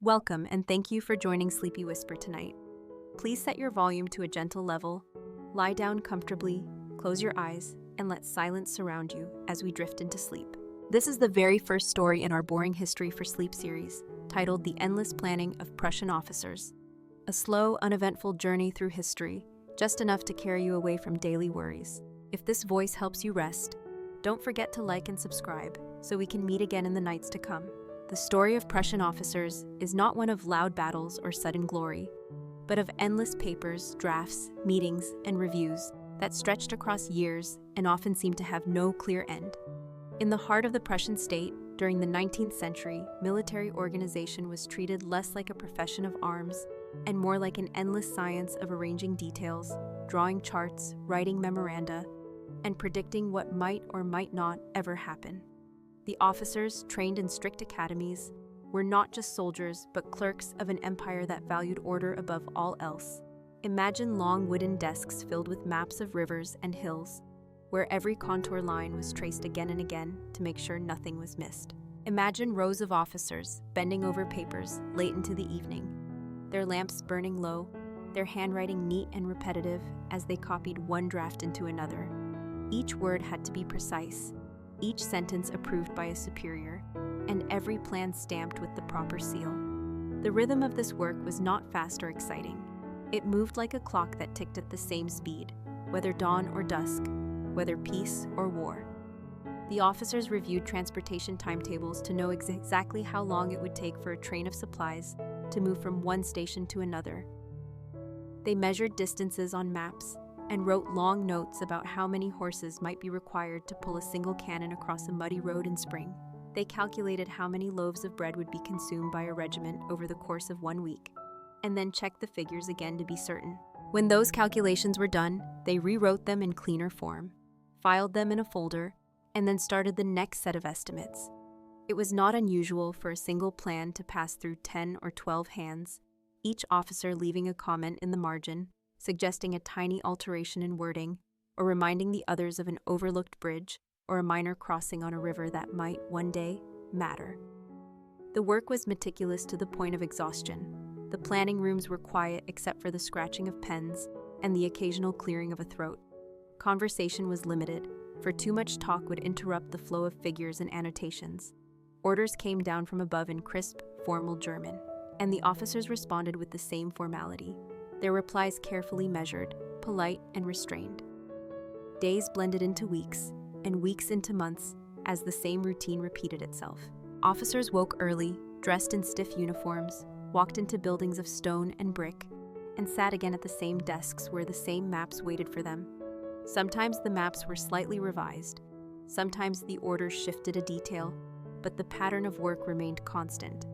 Welcome and thank you for joining Sleepy Whisper tonight. Please set your volume to a gentle level, lie down comfortably, close your eyes, and let silence surround you as we drift into sleep. This is the very first story in our Boring History for Sleep series, titled The Endless Planning of Prussian Officers. A slow, uneventful journey through history, just enough to carry you away from daily worries. If this voice helps you rest, don't forget to like and subscribe so we can meet again in the nights to come. The story of Prussian officers is not one of loud battles or sudden glory, but of endless papers, drafts, meetings, and reviews that stretched across years and often seemed to have no clear end. In the heart of the Prussian state, during the 19th century, military organization was treated less like a profession of arms and more like an endless science of arranging details, drawing charts, writing memoranda, and predicting what might or might not ever happen. The officers, trained in strict academies, were not just soldiers but clerks of an empire that valued order above all else. Imagine long wooden desks filled with maps of rivers and hills, where every contour line was traced again and again to make sure nothing was missed. Imagine rows of officers bending over papers late into the evening, their lamps burning low, their handwriting neat and repetitive as they copied one draft into another. Each word had to be precise, each sentence approved by a superior, and every plan stamped with the proper seal. The rhythm of this work was not fast or exciting. It moved like a clock that ticked at the same speed, whether dawn or dusk, whether peace or war. The officers reviewed transportation timetables to know exactly how long it would take for a train of supplies to move from one station to another. They measured distances on maps and wrote long notes about how many horses might be required to pull a single cannon across a muddy road in spring. They calculated how many loaves of bread would be consumed by a regiment over the course of 1 week, and then checked the figures again to be certain. When those calculations were done, they rewrote them in cleaner form, filed them in a folder, and then started the next set of estimates. It was not unusual for a single plan to pass through 10 or 12 hands, each officer leaving a comment in the margin, suggesting a tiny alteration in wording, or reminding the others of an overlooked bridge or a minor crossing on a river that might, one day, matter. The work was meticulous to the point of exhaustion. The planning rooms were quiet except for the scratching of pens and the occasional clearing of a throat. Conversation was limited, for too much talk would interrupt the flow of figures and annotations. Orders came down from above in crisp, formal German, and the officers responded with the same formality, their replies carefully measured, polite, and restrained. Days blended into weeks, and weeks into months, as the same routine repeated itself. Officers woke early, dressed in stiff uniforms, walked into buildings of stone and brick, and sat again at the same desks where the same maps waited for them. Sometimes the maps were slightly revised, sometimes the orders shifted a detail, but the pattern of work remained constant.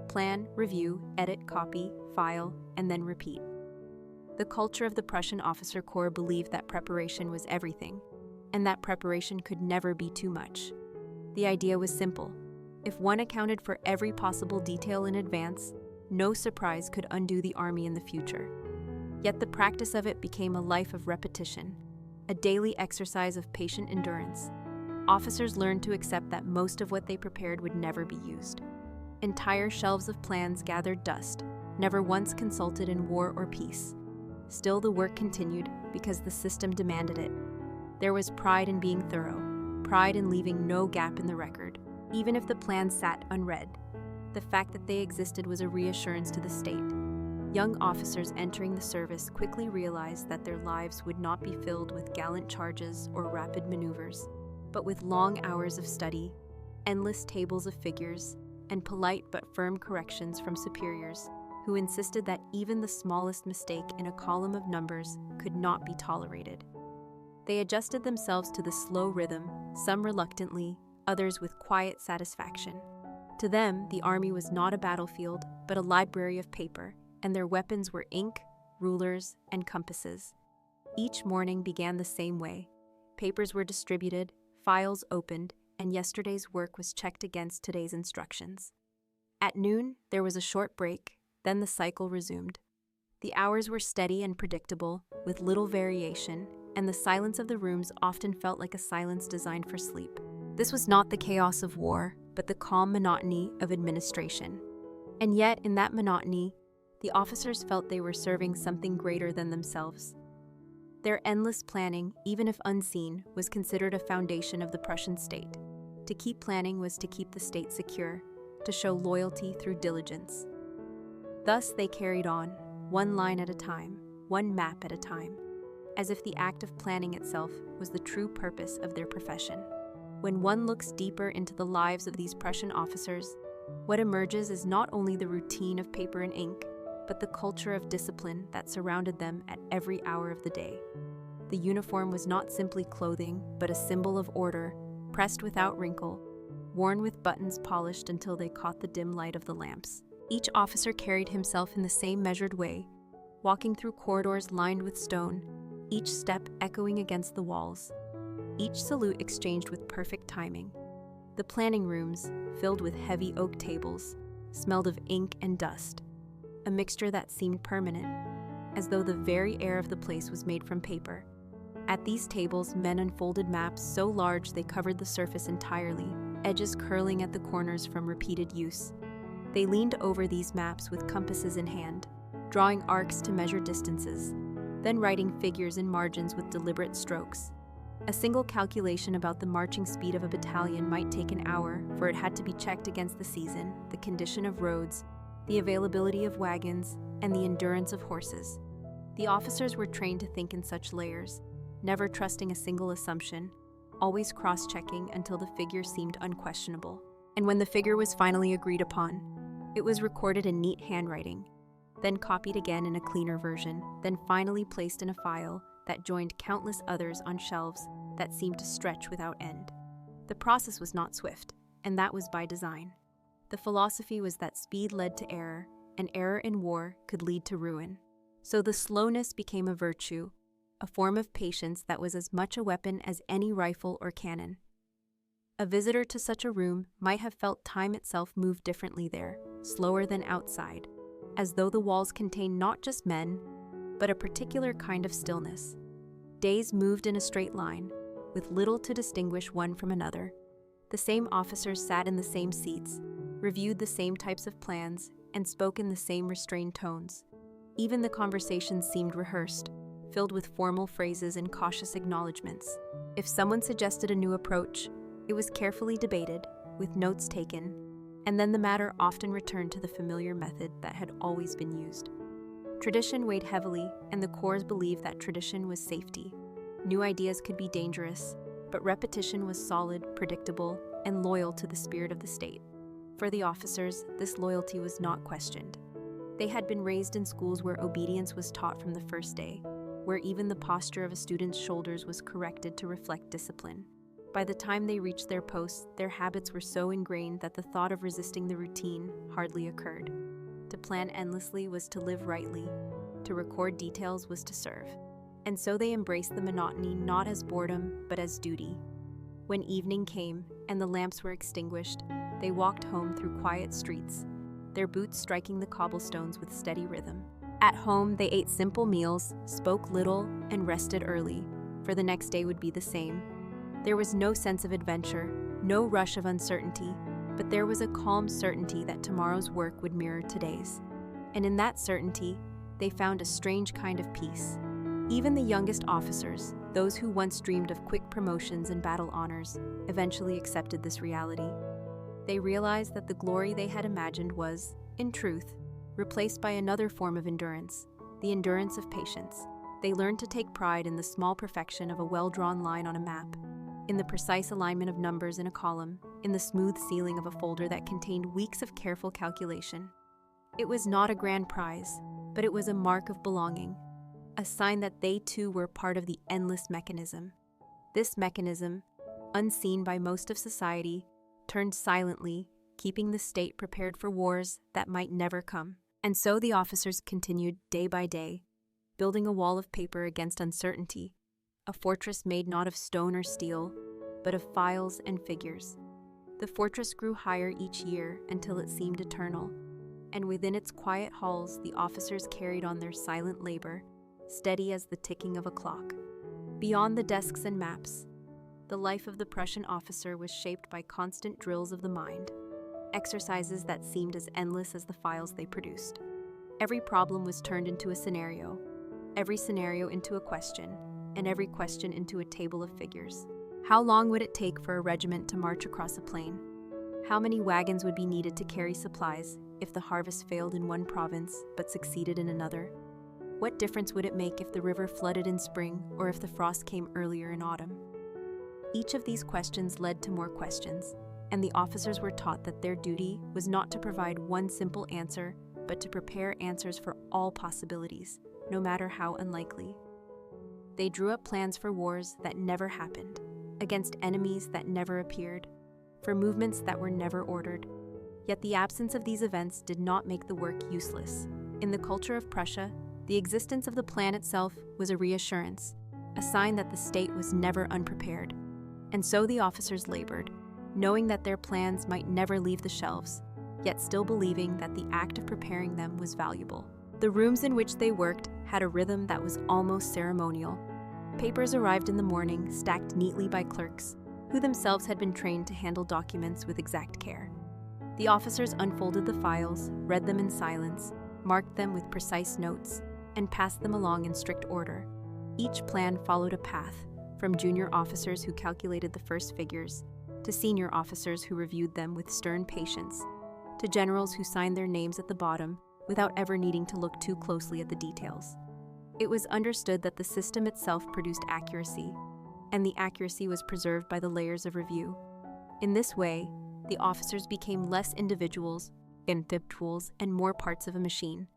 Plan, review, edit, copy, file, and then repeat. The culture of the Prussian officer corps believed that preparation was everything, and that preparation could never be too much. The idea was simple. If one accounted for every possible detail in advance, no surprise could undo the army in the future. Yet the practice of it became a life of repetition, a daily exercise of patient endurance. Officers learned to accept that most of what they prepared would never be used. Entire shelves of plans gathered dust, never once consulted in war or peace. Still, the work continued because the system demanded it. There was pride in being thorough, pride in leaving no gap in the record, even if the plans sat unread. The fact that they existed was a reassurance to the state. Young officers entering the service quickly realized that their lives would not be filled with gallant charges or rapid maneuvers, but with long hours of study, endless tables of figures, and polite but firm corrections from superiors who insisted that even the smallest mistake in a column of numbers could not be tolerated. They adjusted themselves to the slow rhythm, some reluctantly, others with quiet satisfaction. To them, the army was not a battlefield, but a library of paper, and their weapons were ink, rulers, and compasses. Each morning began the same way. Papers were distributed, files opened, and yesterday's work was checked against today's instructions. At noon, there was a short break, then the cycle resumed. The hours were steady and predictable, with little variation, and the silence of the rooms often felt like a silence designed for sleep. This was not the chaos of war, but the calm monotony of administration. And yet, in that monotony, the officers felt they were serving something greater than themselves. Their endless planning, even if unseen, was considered a foundation of the Prussian state. To keep planning was to keep the state secure, to show loyalty through diligence. Thus they carried on, one line at a time, one map at a time, as if the act of planning itself was the true purpose of their profession. When one looks deeper into the lives of these Prussian officers, what emerges is not only the routine of paper and ink, but the culture of discipline that surrounded them at every hour of the day. The uniform was not simply clothing, but a symbol of order, pressed without wrinkle, worn with buttons polished until they caught the dim light of the lamps. Each officer carried himself in the same measured way, walking through corridors lined with stone, each step echoing against the walls, each salute exchanged with perfect timing. The planning rooms, filled with heavy oak tables, smelled of ink and dust, a mixture that seemed permanent, as though the very air of the place was made from paper. At these tables, men unfolded maps so large they covered the surface entirely, edges curling at the corners from repeated use. They leaned over these maps with compasses in hand, drawing arcs to measure distances, then writing figures in margins with deliberate strokes. A single calculation about the marching speed of a battalion might take an hour, for it had to be checked against the season, the condition of roads, the availability of wagons, and the endurance of horses. The officers were trained to think in such layers, never trusting a single assumption, always cross-checking until the figure seemed unquestionable. And when the figure was finally agreed upon, it was recorded in neat handwriting, then copied again in a cleaner version, then finally placed in a file that joined countless others on shelves that seemed to stretch without end. The process was not swift, and that was by design. The philosophy was that speed led to error, and error in war could lead to ruin. So the slowness became a virtue, a form of patience that was as much a weapon as any rifle or cannon. A visitor to such a room might have felt time itself move differently there, slower than outside, as though the walls contained not just men, but a particular kind of stillness. Days moved in a straight line, with little to distinguish one from another. The same officers sat in the same seats, reviewed the same types of plans, and spoke in the same restrained tones. Even the conversations seemed rehearsed, filled with formal phrases and cautious acknowledgments. If someone suggested a new approach, it was carefully debated, with notes taken, and then the matter often returned to the familiar method that had always been used. Tradition weighed heavily, and the corps believed that tradition was safety. New ideas could be dangerous, but repetition was solid, predictable, and loyal to the spirit of the state. For the officers, this loyalty was not questioned. They had been raised in schools where obedience was taught from the first day, where even the posture of a student's shoulders was corrected to reflect discipline. By the time they reached their posts, their habits were so ingrained that the thought of resisting the routine hardly occurred. To plan endlessly was to live rightly. To record details was to serve. And so they embraced the monotony not as boredom, but as duty. When evening came and the lamps were extinguished, they walked home through quiet streets, their boots striking the cobblestones with steady rhythm. At home, they ate simple meals, spoke little, and rested early, for the next day would be the same. There was no sense of adventure, no rush of uncertainty, but there was a calm certainty that tomorrow's work would mirror today's. And in that certainty, they found a strange kind of peace. Even the youngest officers, those who once dreamed of quick promotions and battle honors, eventually accepted this reality. They realized that the glory they had imagined was, in truth, replaced by another form of endurance, the endurance of patience. They learned to take pride in the small perfection of a well-drawn line on a map, in the precise alignment of numbers in a column, in the smooth sealing of a folder that contained weeks of careful calculation. It was not a grand prize, but it was a mark of belonging, a sign that they too were part of the endless mechanism. This mechanism, unseen by most of society, turned silently, keeping the state prepared for wars that might never come. And so the officers continued day by day, building a wall of paper against uncertainty, a fortress made not of stone or steel, but of files and figures. The fortress grew higher each year until it seemed eternal, and within its quiet halls the officers carried on their silent labor, steady as the ticking of a clock. Beyond the desks and maps, the life of the Prussian officer was shaped by constant drills of the mind. exercises that seemed as endless as the files they produced. Every problem was turned into a scenario, every scenario into a question, and every question into a table of figures. How long would it take for a regiment to march across a plain? How many wagons would be needed to carry supplies if the harvest failed in one province but succeeded in another? What difference would it make if the river flooded in spring or if the frost came earlier in autumn? Each of these questions led to more questions, and the officers were taught that their duty was not to provide one simple answer, but to prepare answers for all possibilities, no matter how unlikely. They drew up plans for wars that never happened, against enemies that never appeared, for movements that were never ordered. Yet the absence of these events did not make the work useless. In the culture of Prussia, the existence of the plan itself was a reassurance, a sign that the state was never unprepared. And so the officers labored, knowing that their plans might never leave the shelves, yet still believing that the act of preparing them was valuable. The rooms in which they worked had a rhythm that was almost ceremonial. Papers arrived in the morning, stacked neatly by clerks, who themselves had been trained to handle documents with exact care. The officers unfolded the files, read them in silence, marked them with precise notes, and passed them along in strict order. Each plan followed a path, from junior officers who calculated the first figures, to senior officers who reviewed them with stern patience, to generals who signed their names at the bottom without ever needing to look too closely at the details. It was understood that the system itself produced accuracy, and the accuracy was preserved by the layers of review. In this way, the officers became less individuals and more parts of a machine,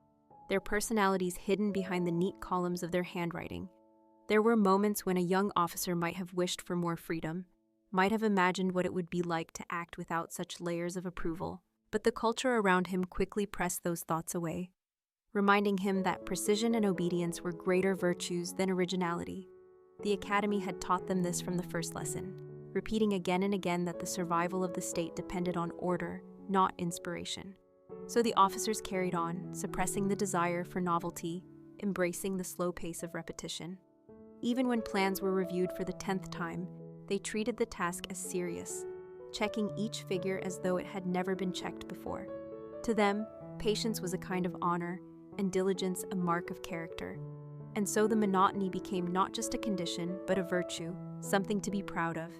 their personalities hidden behind the neat columns of their handwriting. There were moments when a young officer might have wished for more freedom, might have imagined what it would be like to act without such layers of approval, but the culture around him quickly pressed those thoughts away, reminding him that precision and obedience were greater virtues than originality. The academy had taught them this from the first lesson, repeating again and again that the survival of the state depended on order, not inspiration. So the officers carried on, suppressing the desire for novelty, embracing the slow pace of repetition. Even when plans were reviewed for the 10th time, they treated the task as serious, checking each figure as though it had never been checked before. To them, patience was a kind of honor, and diligence a mark of character. And so the monotony became not just a condition, but a virtue, something to be proud of.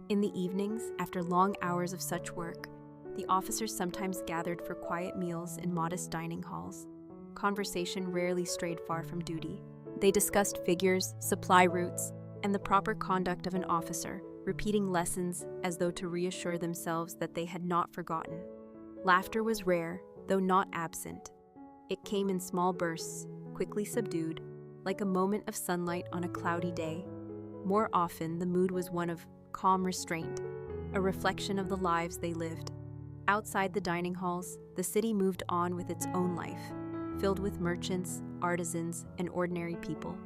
In the evenings, after long hours of such work, the officers sometimes gathered for quiet meals in modest dining halls. Conversation rarely strayed far from duty. They discussed figures, supply routes, and the proper conduct of an officer, repeating lessons as though to reassure themselves that they had not forgotten. Laughter was rare, though not absent. It came in small bursts, quickly subdued, like a moment of sunlight on a cloudy day. More often, the mood was one of calm restraint, a reflection of the lives they lived. Outside the dining halls, the city moved on with its own life, filled with merchants, artisans, and ordinary people.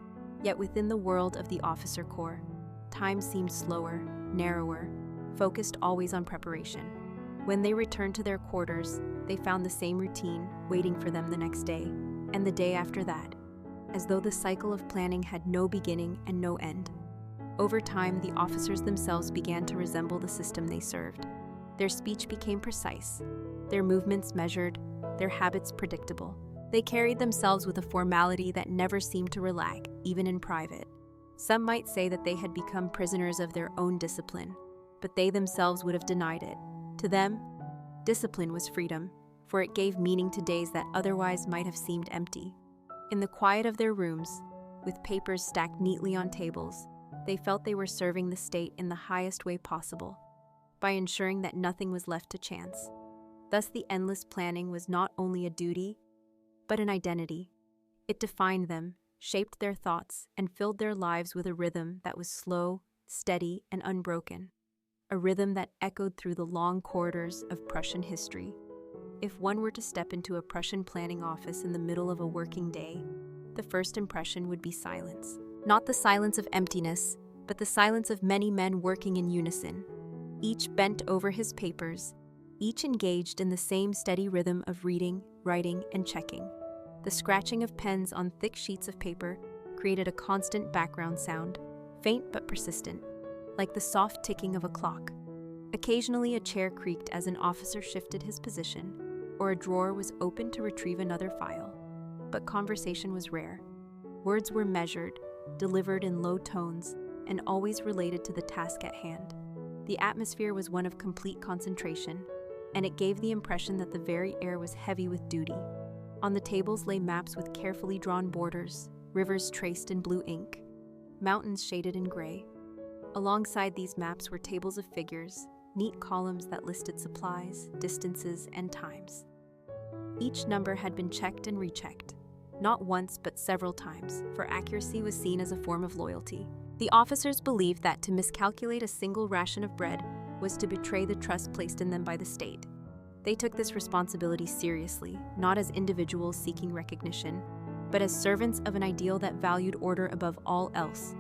Yet within the world of the officer corps, time seemed slower, narrower, focused always on preparation. When they returned to their quarters, they found the same routine waiting for them the next day, and the day after that, as though the cycle of planning had no beginning and no end. Over time, the officers themselves began to resemble the system they served. Their speech became precise, their movements measured, their habits predictable. They carried themselves with a formality that never seemed to relax, even in private. Some might say that they had become prisoners of their own discipline, but they themselves would have denied it. To them, discipline was freedom, for it gave meaning to days that otherwise might have seemed empty. In the quiet of their rooms, with papers stacked neatly on tables, they felt they were serving the state in the highest way possible, by ensuring that nothing was left to chance. Thus the endless planning was not only a duty, but an identity. It defined them, shaped their thoughts, and filled their lives with a rhythm that was slow, steady, and unbroken. A rhythm that echoed through the long corridors of Prussian history. If one were to step into a Prussian planning office in the middle of a working day, the first impression would be silence. Not the silence of emptiness, but the silence of many men working in unison, each bent over his papers, each engaged in the same steady rhythm of reading, writing, and checking. The scratching of pens on thick sheets of paper created a constant background sound, faint but persistent, like the soft ticking of a clock. Occasionally, a chair creaked as an officer shifted his position, or a drawer was opened to retrieve another file. But conversation was rare. Words were measured, delivered in low tones, and always related to the task at hand. The atmosphere was one of complete concentration, and it gave the impression that the very air was heavy with duty. On the tables lay maps with carefully drawn borders, rivers traced in blue ink, mountains shaded in gray. Alongside these maps were tables of figures, neat columns that listed supplies, distances, and times. Each number had been checked and rechecked, not once but several times, for accuracy was seen as a form of loyalty. The officers believed that to miscalculate a single ration of bread was to betray the trust placed in them by the state. They took this responsibility seriously, not as individuals seeking recognition, but as servants of an ideal that valued order above all else.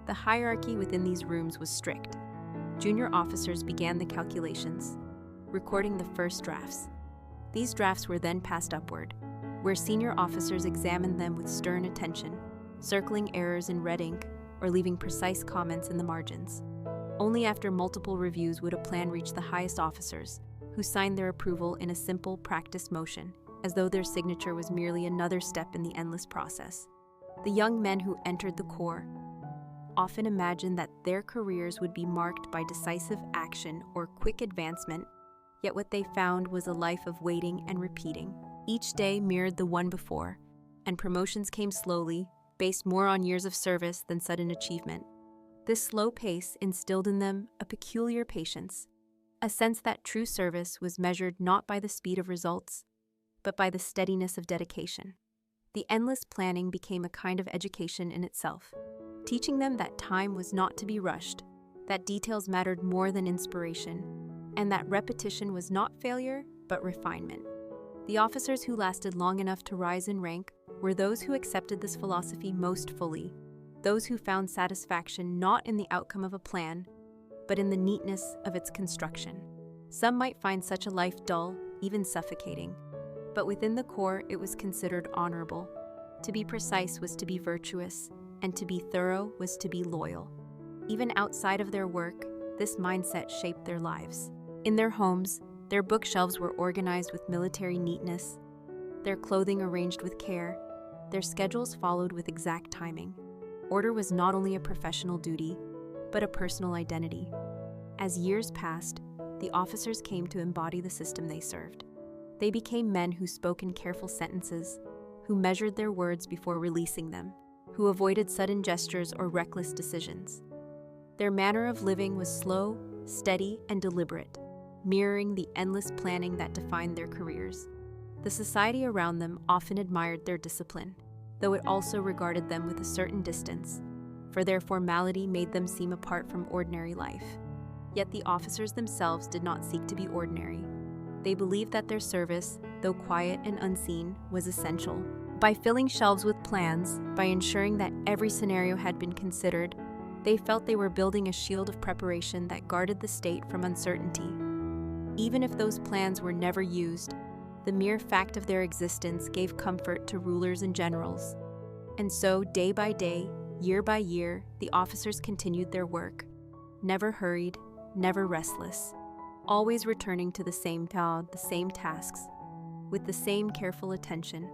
The hierarchy within these rooms was strict. Junior officers began the calculations, recording the first drafts. These drafts were then passed upward, where senior officers examined them with stern attention, circling errors in red ink or leaving precise comments in the margins. Only after multiple reviews would a plan reach the highest officers, who signed their approval in a simple, practiced motion, as though their signature was merely another step in the endless process. The young men who entered the Corps often imagined that their careers would be marked by decisive action or quick advancement, yet what they found was a life of waiting and repeating. Each day mirrored the one before, and promotions came slowly, based more on years of service than sudden achievement. This slow pace instilled in them a peculiar patience, a sense that true service was measured not by the speed of results, but by the steadiness of dedication. The endless planning became a kind of education in itself, teaching them that time was not to be rushed, that details mattered more than inspiration, and that repetition was not failure, but refinement. The officers who lasted long enough to rise in rank were those who accepted this philosophy most fully, those who found satisfaction not in the outcome of a plan, but in the neatness of its construction. Some might find such a life dull, even suffocating, but within the Corps it was considered honorable. To be precise was to be virtuous, and to be thorough was to be loyal. Even outside of their work, this mindset shaped their lives. In their homes, their bookshelves were organized with military neatness, their clothing arranged with care, their schedules followed with exact timing. Order was not only a professional duty, but a personal identity. As years passed, the officers came to embody the system they served. They became men who spoke in careful sentences, who measured their words before releasing them, who avoided sudden gestures or reckless decisions. Their manner of living was slow, steady, and deliberate, mirroring the endless planning that defined their careers. The society around them often admired their discipline, though it also regarded them with a certain distance, for their formality made them seem apart from ordinary life. Yet the officers themselves did not seek to be ordinary. They believed that their service, though quiet and unseen, was essential. By filling shelves with plans, by ensuring that every scenario had been considered, they felt they were building a shield of preparation that guarded the state from uncertainty. Even if those plans were never used, the mere fact of their existence gave comfort to rulers and generals. And so, day by day, year by year, the officers continued their work, never hurried, never restless, always returning to the same tasks, with the same careful attention.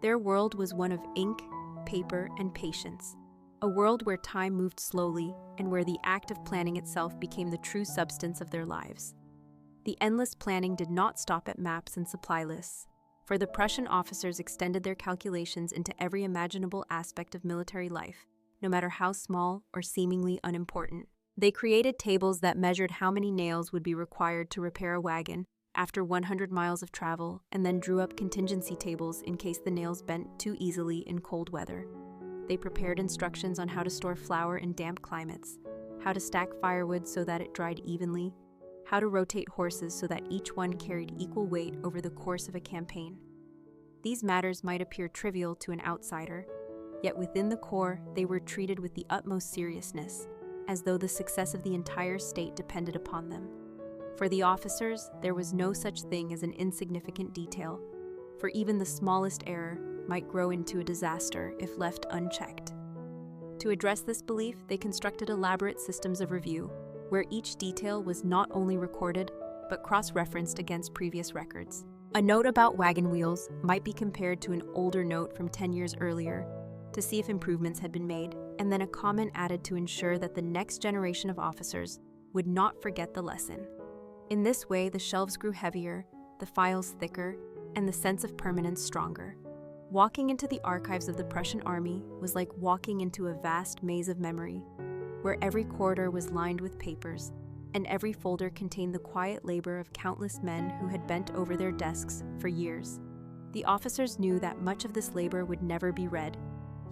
Their world was one of ink, paper, and patience, a world where time moved slowly and where the act of planning itself became the true substance of their lives. The endless planning did not stop at maps and supply lists, for the Prussian officers extended their calculations into every imaginable aspect of military life, no matter how small or seemingly unimportant. They created tables that measured how many nails would be required to repair a wagon after 100 miles of travel, and then drew up contingency tables in case the nails bent too easily in cold weather. They prepared instructions on how to store flour in damp climates, how to stack firewood so that it dried evenly, how to rotate horses so that each one carried equal weight over the course of a campaign. These matters might appear trivial to an outsider, yet within the Corps they were treated with the utmost seriousness, as though the success of the entire state depended upon them. For the officers, there was no such thing as an insignificant detail, for even the smallest error might grow into a disaster if left unchecked. To address this belief, they constructed elaborate systems of review, where each detail was not only recorded, but cross-referenced against previous records. A note about wagon wheels might be compared to an older note from 10 years earlier to see if improvements had been made, and then a comment added to ensure that the next generation of officers would not forget the lesson. In this way, the shelves grew heavier, the files thicker, and the sense of permanence stronger. Walking into the archives of the Prussian army was like walking into a vast maze of memory, where every corridor was lined with papers, and every folder contained the quiet labor of countless men who had bent over their desks for years. The officers knew that much of this labor would never be read,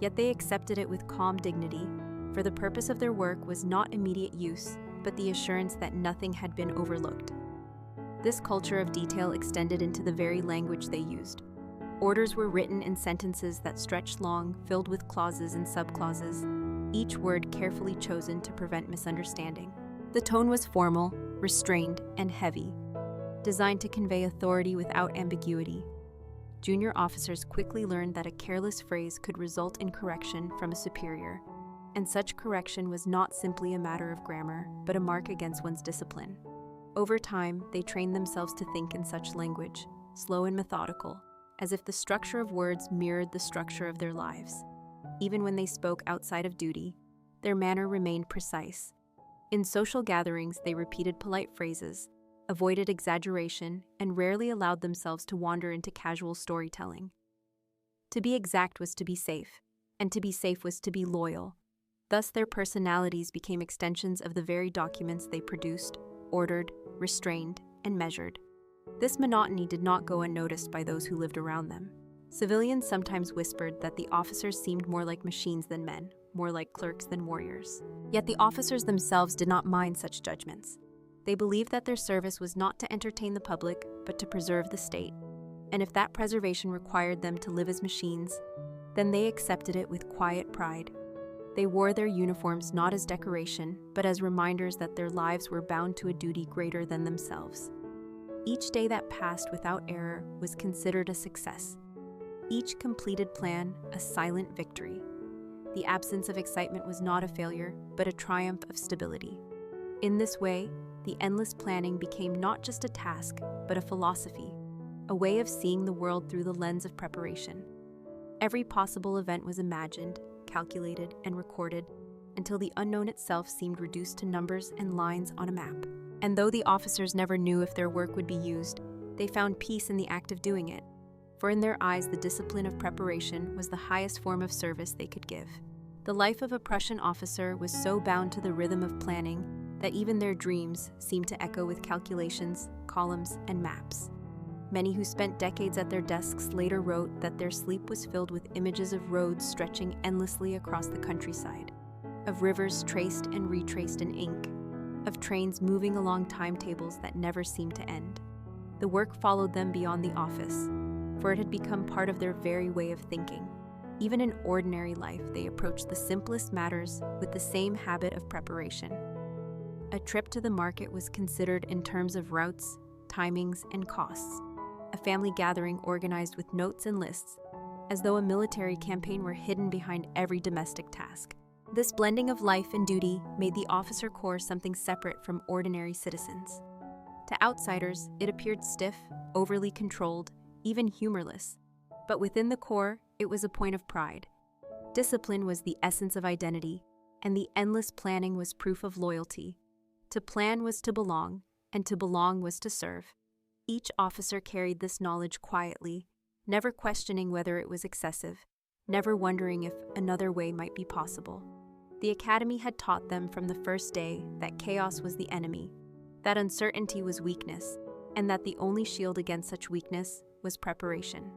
yet they accepted it with calm dignity, for the purpose of their work was not immediate use, but the assurance that nothing had been overlooked. This culture of detail extended into the very language they used. Orders were written in sentences that stretched long, filled with clauses and subclauses, each word carefully chosen to prevent misunderstanding. The tone was formal, restrained, and heavy, designed to convey authority without ambiguity. Junior officers quickly learned that a careless phrase could result in correction from a superior, and such correction was not simply a matter of grammar, but a mark against one's discipline. Over time, they trained themselves to think in such language, slow and methodical, as if the structure of words mirrored the structure of their lives. Even when they spoke outside of duty, their manner remained precise. In social gatherings, they repeated polite phrases, avoided exaggeration, and rarely allowed themselves to wander into casual storytelling. To be exact was to be safe, and to be safe was to be loyal. Thus, their personalities became extensions of the very documents they produced, ordered, restrained, and measured. This monotony did not go unnoticed by those who lived around them. Civilians sometimes whispered that the officers seemed more like machines than men, more like clerks than warriors. Yet the officers themselves did not mind such judgments. They believed that their service was not to entertain the public, but to preserve the state. And if that preservation required them to live as machines, then they accepted it with quiet pride. They wore their uniforms not as decoration, but as reminders that their lives were bound to a duty greater than themselves. Each day that passed without error was considered a success. Each completed plan, a silent victory. The absence of excitement was not a failure, but a triumph of stability. In this way, the endless planning became not just a task, but a philosophy, a way of seeing the world through the lens of preparation. Every possible event was imagined, calculated, and recorded, until the unknown itself seemed reduced to numbers and lines on a map. And though the officers never knew if their work would be used, they found peace in the act of doing it. For in their eyes, the discipline of preparation was the highest form of service they could give. The life of a Prussian officer was so bound to the rhythm of planning that even their dreams seemed to echo with calculations, columns, and maps. Many who spent decades at their desks later wrote that their sleep was filled with images of roads stretching endlessly across the countryside, of rivers traced and retraced in ink, of trains moving along timetables that never seemed to end. The work followed them beyond the office, for it had become part of their very way of thinking. Even in ordinary life, they approached the simplest matters with the same habit of preparation. A trip to the market was considered in terms of routes, timings, and costs. A family gathering organized with notes and lists, as though a military campaign were hidden behind every domestic task. This blending of life and duty made the officer corps something separate from ordinary citizens. To outsiders, it appeared stiff, overly controlled, even humorless. But within the corps, it was a point of pride. Discipline was the essence of identity, and the endless planning was proof of loyalty. To plan was to belong, and to belong was to serve. Each officer carried this knowledge quietly, never questioning whether it was excessive, never wondering if another way might be possible. The academy had taught them from the first day that chaos was the enemy, that uncertainty was weakness, and that the only shield against such weakness was preparation.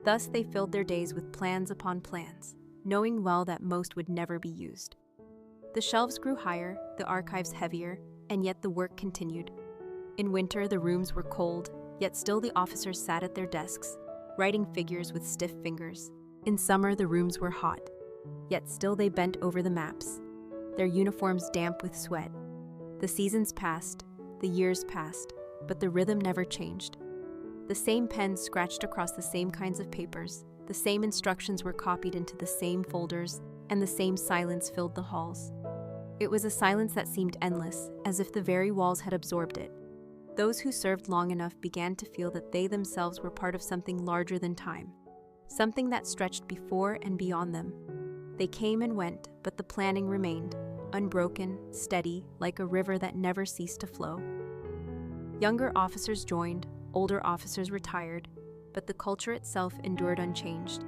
Thus they filled their days with plans upon plans, knowing well that most would never be used. The shelves grew higher, the archives heavier, and yet the work continued. In winter, the rooms were cold, yet still the officers sat at their desks, writing figures with stiff fingers. In summer, the rooms were hot, yet still they bent over the maps, their uniforms damp with sweat. The seasons passed, the years passed, but the rhythm never changed. The same pens scratched across the same kinds of papers, the same instructions were copied into the same folders, and the same silence filled the halls. It was a silence that seemed endless, as if the very walls had absorbed it. Those who served long enough began to feel that they themselves were part of something larger than time, something that stretched before and beyond them. They came and went, but the planning remained, unbroken, steady, like a river that never ceased to flow. Younger officers joined, older officers retired, but the culture itself endured unchanged.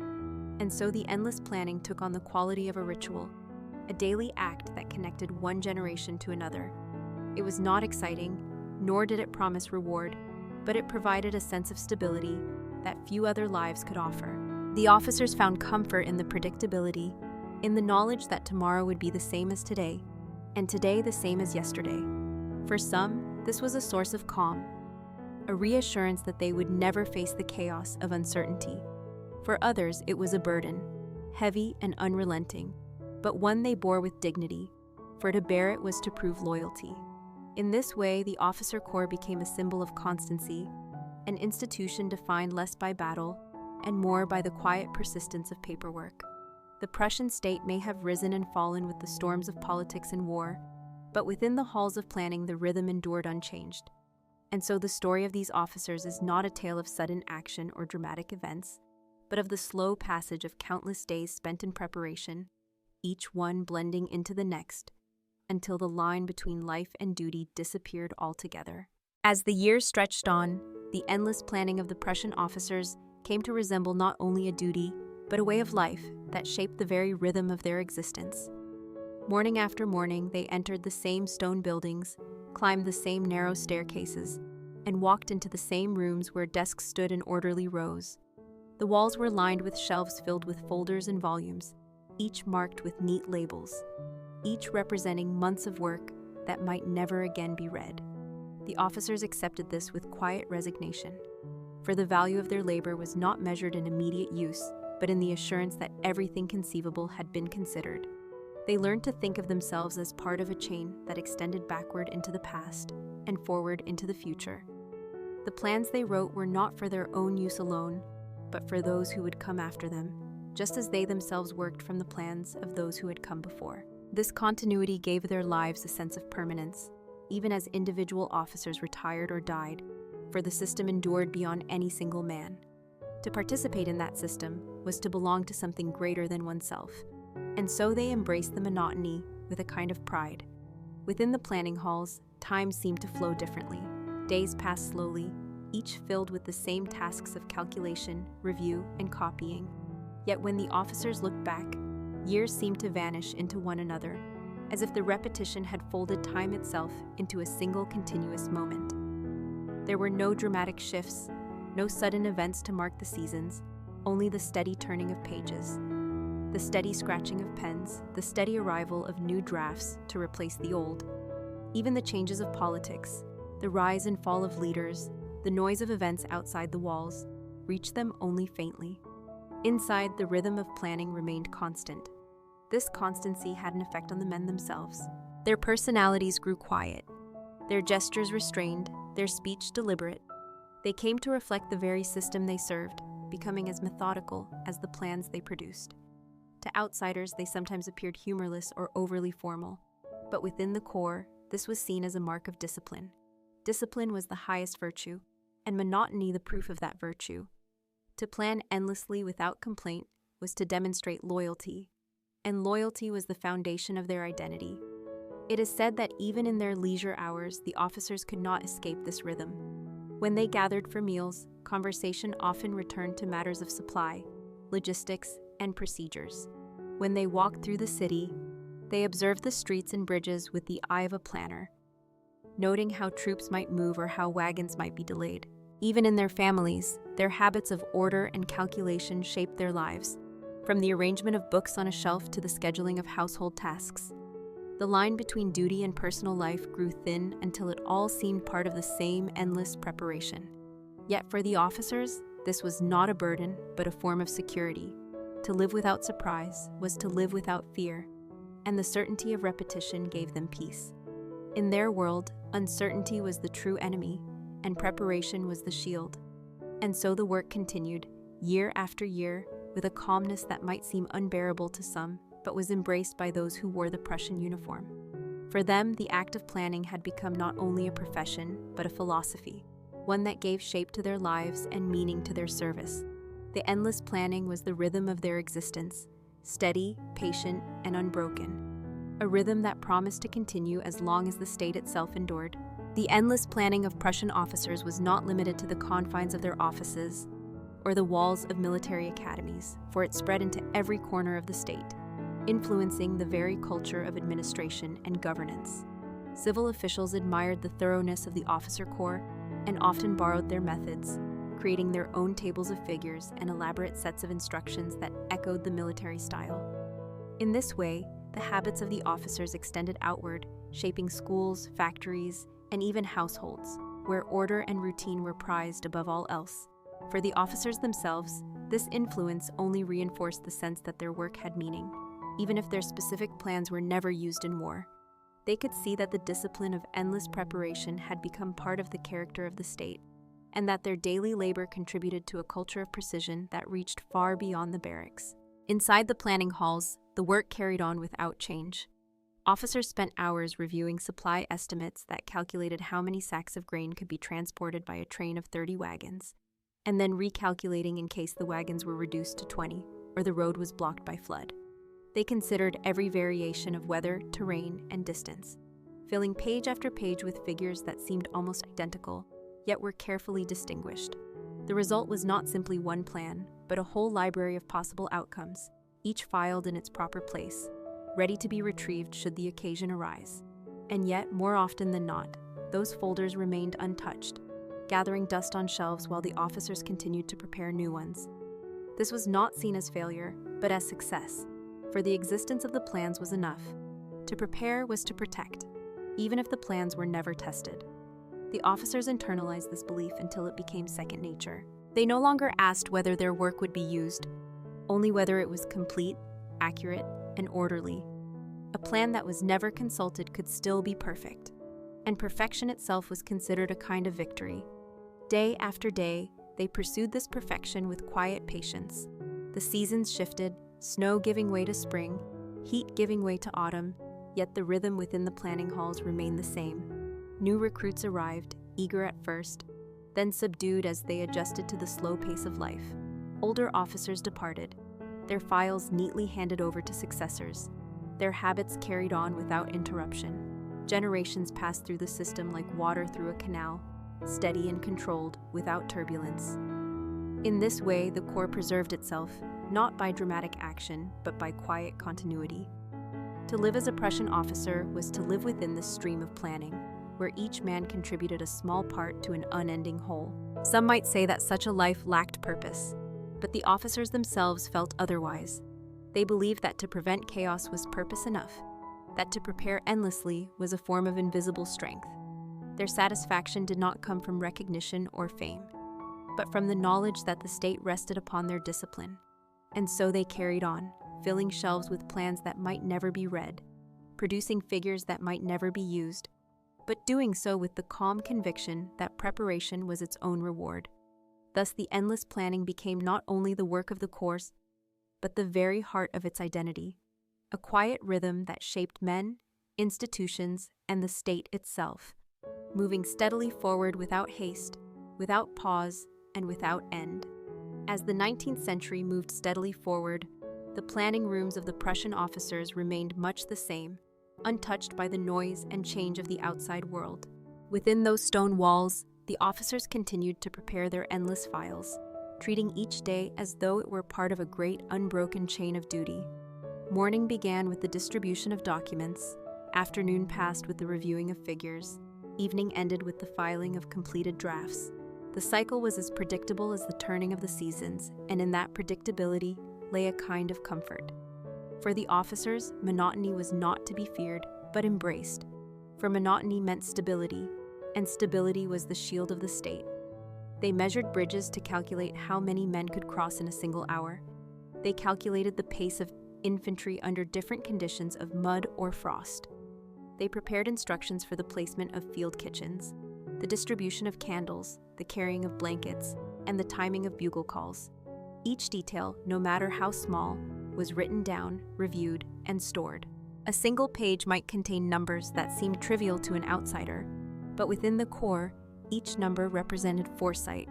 And so the endless planning took on the quality of a ritual, a daily act that connected one generation to another. It was not exciting, nor did it promise reward, but it provided a sense of stability that few other lives could offer. The officers found comfort in the predictability, in the knowledge that tomorrow would be the same as today, and today the same as yesterday. For some, this was a source of calm, a reassurance that they would never face the chaos of uncertainty. For others, it was a burden, heavy and unrelenting, but one they bore with dignity, for to bear it was to prove loyalty. In this way, the officer corps became a symbol of constancy, an institution defined less by battle and more by the quiet persistence of paperwork. The Prussian state may have risen and fallen with the storms of politics and war, but within the halls of planning the rhythm endured unchanged. And so the story of these officers is not a tale of sudden action or dramatic events, but of the slow passage of countless days spent in preparation, each one blending into the next, until the line between life and duty disappeared altogether. As the years stretched on, the endless planning of the Prussian officers came to resemble not only a duty, but a way of life that shaped the very rhythm of their existence. Morning after morning, they entered the same stone buildings, climbed the same narrow staircases, and walked into the same rooms where desks stood in orderly rows. The walls were lined with shelves filled with folders and volumes, each marked with neat labels, each representing months of work that might never again be read. The officers accepted this with quiet resignation, for the value of their labor was not measured in immediate use, but in the assurance that everything conceivable had been considered. They learned to think of themselves as part of a chain that extended backward into the past and forward into the future. The plans they wrote were not for their own use alone, but for those who would come after them, just as they themselves worked from the plans of those who had come before. This continuity gave their lives a sense of permanence, even as individual officers retired or died, for the system endured beyond any single man. To participate in that system was to belong to something greater than oneself, and so they embraced the monotony with a kind of pride. Within the planning halls, time seemed to flow differently. Days passed slowly, each filled with the same tasks of calculation, review, and copying. Yet when the officers looked back, years seemed to vanish into one another, as if the repetition had folded time itself into a single continuous moment. There were no dramatic shifts, no sudden events to mark the seasons, only the steady turning of pages, the steady scratching of pens, the steady arrival of new drafts to replace the old. Even the changes of politics, the rise and fall of leaders, the noise of events outside the walls, reached them only faintly. Inside, the rhythm of planning remained constant. This constancy had an effect on the men themselves. Their personalities grew quiet, their gestures restrained, their speech deliberate. They came to reflect the very system they served, becoming as methodical as the plans they produced. To outsiders, they sometimes appeared humorless or overly formal, but within the corps, this was seen as a mark of discipline. Discipline was the highest virtue, and monotony the proof of that virtue. To plan endlessly without complaint was to demonstrate loyalty, and loyalty was the foundation of their identity. It is said that even in their leisure hours, the officers could not escape this rhythm. When they gathered for meals, conversation often returned to matters of supply, logistics, and procedures. When they walked through the city, they observed the streets and bridges with the eye of a planner, noting how troops might move or how wagons might be delayed. Even in their families, their habits of order and calculation shaped their lives, from the arrangement of books on a shelf to the scheduling of household tasks. The line between duty and personal life grew thin until it all seemed part of the same endless preparation. Yet for the officers, this was not a burden, but a form of security. To live without surprise was to live without fear, and the certainty of repetition gave them peace. In their world, uncertainty was the true enemy, and preparation was the shield. And so the work continued, year after year, with a calmness that might seem unbearable to some, but was embraced by those who wore the Prussian uniform. For them, the act of planning had become not only a profession, but a philosophy, one that gave shape to their lives and meaning to their service. The endless planning was the rhythm of their existence, steady, patient, and unbroken, a rhythm that promised to continue as long as the state itself endured. The endless planning of Prussian officers was not limited to the confines of their offices or the walls of military academies, for it spread into every corner of the state, influencing the very culture of administration and governance. Civil officials admired the thoroughness of the officer corps and often borrowed their methods, creating their own tables of figures and elaborate sets of instructions that echoed the military style. In this way, the habits of the officers extended outward, shaping schools, factories, and even households, where order and routine were prized above all else. For the officers themselves, this influence only reinforced the sense that their work had meaning, even if their specific plans were never used in war. They could see that the discipline of endless preparation had become part of the character of the state, and that their daily labor contributed to a culture of precision that reached far beyond the barracks. Inside the planning halls, the work carried on without change. Officers spent hours reviewing supply estimates that calculated how many sacks of grain could be transported by a train of 30 wagons, and then recalculating in case the wagons were reduced to 20 or the road was blocked by flood. They considered every variation of weather, terrain, and distance, filling page after page with figures that seemed almost identical, yet were carefully distinguished. The result was not simply one plan, but a whole library of possible outcomes, each filed in its proper place, ready to be retrieved should the occasion arise. And yet, more often than not, those folders remained untouched, gathering dust on shelves while the officers continued to prepare new ones. This was not seen as failure, but as success, for the existence of the plans was enough. To prepare was to protect, even if the plans were never tested. The officers internalized this belief until it became second nature. They no longer asked whether their work would be used, only whether it was complete, accurate, and orderly. A plan that was never consulted could still be perfect, and perfection itself was considered a kind of victory. Day after day, they pursued this perfection with quiet patience. The seasons shifted, snow giving way to spring, heat giving way to autumn, yet the rhythm within the planning halls remained the same. New recruits arrived, eager at first, then subdued as they adjusted to the slow pace of life. Older officers departed, their files neatly handed over to successors, their habits carried on without interruption. Generations passed through the system like water through a canal, steady and controlled, without turbulence. In this way, the Corps preserved itself, not by dramatic action, but by quiet continuity. To live as a Prussian officer was to live within this stream of planning, where each man contributed a small part to an unending whole. Some might say that such a life lacked purpose, but the officers themselves felt otherwise. They believed that to prevent chaos was purpose enough, that to prepare endlessly was a form of invisible strength. Their satisfaction did not come from recognition or fame, but from the knowledge that the state rested upon their discipline. And so they carried on, filling shelves with plans that might never be read, producing figures that might never be used, but doing so with the calm conviction that preparation was its own reward. Thus, the endless planning became not only the work of the Corps, but the very heart of its identity, a quiet rhythm that shaped men, institutions, and the state itself, moving steadily forward without haste, without pause, and without end. As the 19th century moved steadily forward, the planning rooms of the Prussian officers remained much the same, untouched by the noise and change of the outside world. Within those stone walls, the officers continued to prepare their endless files, treating each day as though it were part of a great unbroken chain of duty. Morning began with the distribution of documents, afternoon passed with the reviewing of figures, evening ended with the filing of completed drafts. The cycle was as predictable as the turning of the seasons, and in that predictability lay a kind of comfort. For the officers, monotony was not to be feared, but embraced, for monotony meant stability, and stability was the shield of the state. They measured bridges to calculate how many men could cross in a single hour. They calculated the pace of infantry under different conditions of mud or frost. They prepared instructions for the placement of field kitchens, the distribution of candles, the carrying of blankets, and the timing of bugle calls. Each detail, no matter how small, was written down, reviewed, and stored. A single page might contain numbers that seemed trivial to an outsider, but within the core, each number represented foresight,